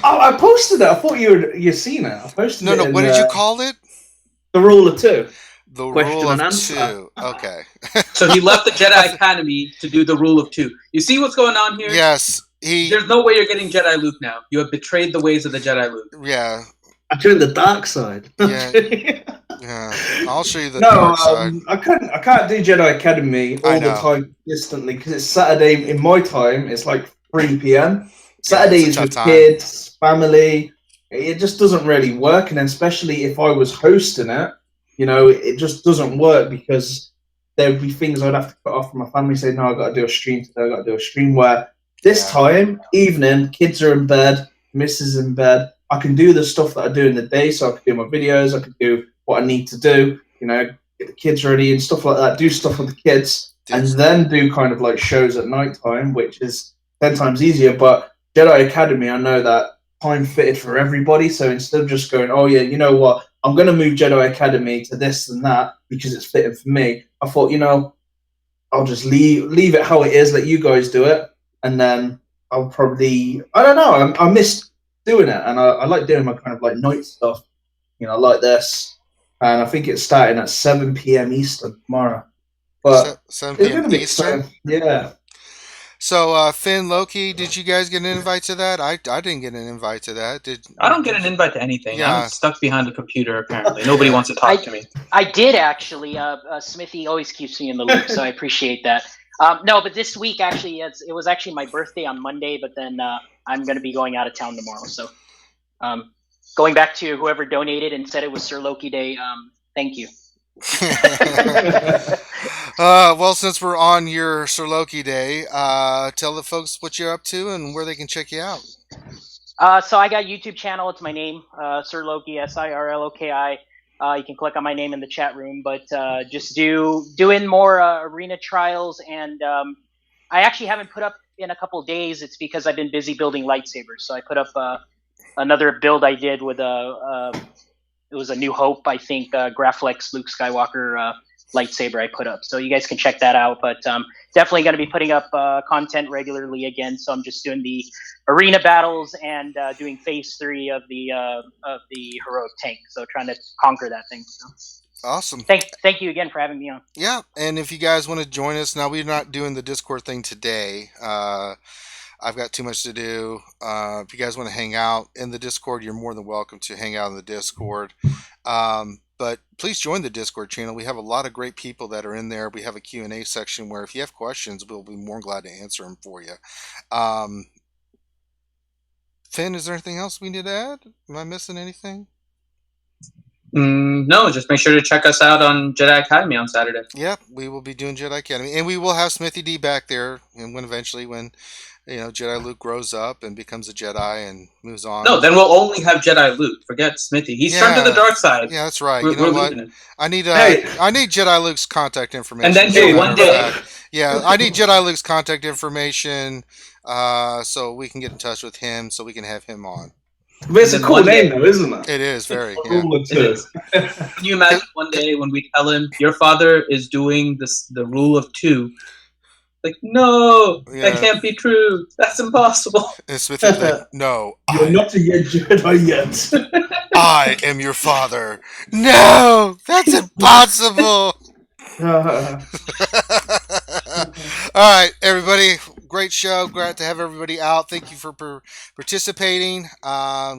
Oh, I posted it. I thought you'd seen it. I posted it. No. What did you call it? The Rule of Two. The Question rule and of answer. two. Okay. So he left the Jedi Academy to do the rule of two. You see what's going on here? Yes. There's no way you're getting Jedi Luke now. You have betrayed the ways of the Jedi Luke. Yeah. I joined the dark side. Yeah. I'll show you the No, dark side. I can't do Jedi Academy all the time consistently because it's Saturday in my time. It's like 3 p.m. Saturdays with kids, family. It just doesn't really work, and then especially if I was hosting it, it just doesn't work because there would be things I'd have to cut off from my family. Say, no, I got to do a stream today. I got to do a stream where this time evening, kids are in bed, missus in bed. I can do the stuff that I do in the day, so I can do my videos. I can do what I need to do, get the kids ready and stuff like that, do stuff with the kids, and then do kind of like shows at night time, which is 10 times easier. But Jedi Academy, I know that time fitted for everybody. So instead of just going, oh yeah, you know what, I'm going to move Jedi Academy to this and that because it's fitting for me, I thought, I'll just leave it how it is, let you guys do it. And then I'll probably, I don't know, I miss doing it. And I like doing my kind of like night stuff, like this. And I think it's starting at 7 p.m. Eastern tomorrow. But 7 p.m. Eastern? Yeah. So, Finn, Loki, did you guys get an invite to that? I didn't get an invite to that. I don't get an invite to anything. Yeah. I'm stuck behind a computer, apparently. Nobody wants to talk to me. I did, actually. Smithy always keeps me in the loop, so I appreciate that. No, but this week, actually, it was actually my birthday on Monday, but then I'm going to be going out of town tomorrow. So going back to whoever donated and said it was Sir Loki Day, thank you. Well, since we're on your Sir Loki Day, tell the folks what you're up to and where they can check you out. So I got a YouTube channel. It's my name, Sir Loki, Sirloki. You can click on my name in the chat room, but just doing more arena trials, and I actually haven't put up in a couple of days. It's because I've been busy building lightsabers. So I put up another build I did with it was a New Hope, I think, Graflex Luke Skywalker lightsaber I put up. So you guys can check that out. But definitely going to be putting up content regularly again. So I'm just doing the arena battles and doing phase 3 of the heroic tank. So trying to conquer that thing. So. Awesome. Thank you again for having me on. Yeah, and if you guys want to join us, now we're not doing the Discord thing today. I've got too much to do. If you guys want to hang out in the Discord, you're more than welcome to hang out in the Discord. But please join the Discord channel. We have a lot of great people that are in there. We have a Q&A section where if you have questions, we'll be more glad to answer them for you. Finn, is there anything else we need to add? Am I missing anything? No, just make sure to check us out on Jedi Academy on Saturday. Yep, we will be doing Jedi Academy. And we will have Smithy D back there and when Jedi Luke grows up and becomes a Jedi and moves on. No, then we'll only have Jedi Luke. Forget Smithy. He's turned to the Yeah, dark side. yeah, that's right. We're, You know we're what? leaving him. I need Hey. I need Jedi Luke's contact information. And then as a he'll matter one of day. fact. Yeah, I need Jedi Luke's contact information, so we can get in touch with him, so we can have him on. But it's a And then cool one name, day- though, isn't it? It is very, yeah. Rule of It two. is. Can you imagine one day when we tell him your father is doing the rule of 2? Like, no, Yeah. that can't be true. That's impossible. And Smithy's like, no, You're not a Jedi yet. I am your father. No, that's impossible. All right, everybody. Great show. Glad to have everybody out. Thank you for participating.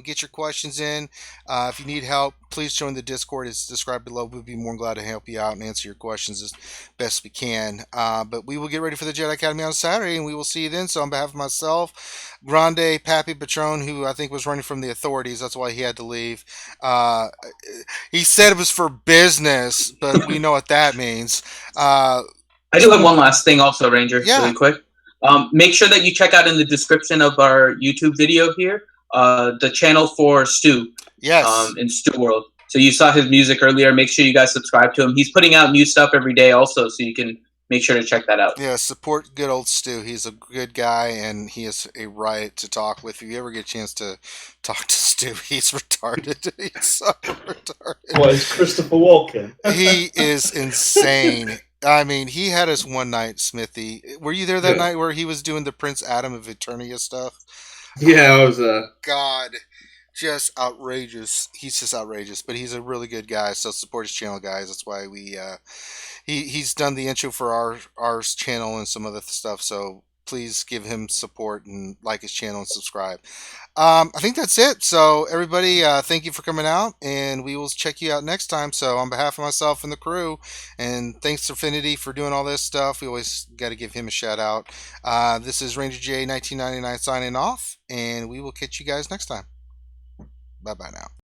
Get your questions in. If you need help, please join the Discord. It's described below. We'll be more than glad to help you out and answer your questions as best we can. But we will get ready for the Jedi Academy on Saturday, and we will see you then. So on behalf of myself, Grande, Pappy Patron, who I think was running from the authorities, that's why he had to leave. He said it was for business, but we know what that means. I do have one last thing also, Ranger, Yeah. really quick. Make sure that you check out in the description of our YouTube video here the channel for Stu Yes. in Stu World. So you saw his music earlier. Make sure you guys subscribe to him. He's putting out new stuff every day also, so you can make sure to check that out. Yeah, support good old Stu. He's a good guy, and he is a riot to talk with. If you ever get a chance to talk to Stu, he's retarded. He's so retarded. What, is Christopher Walken? He is insane. I mean, he had us one night, Smithy. Were you there that Yeah. night where he was doing the Prince Adam of Eternia stuff? Yeah, I was God, just outrageous. He's just outrageous, but he's a really good guy. So support his channel, guys. That's why he's done the intro for our channel and some other stuff. So please give him support and like his channel and subscribe. I think that's it. So everybody, thank you for coming out, and we will check you out next time. So on behalf of myself and the crew, and thanks to Affinity for doing all this stuff, we always got to give him a shout out. This is Ranger J 1999 signing off, and we will catch you guys next time. Bye bye now.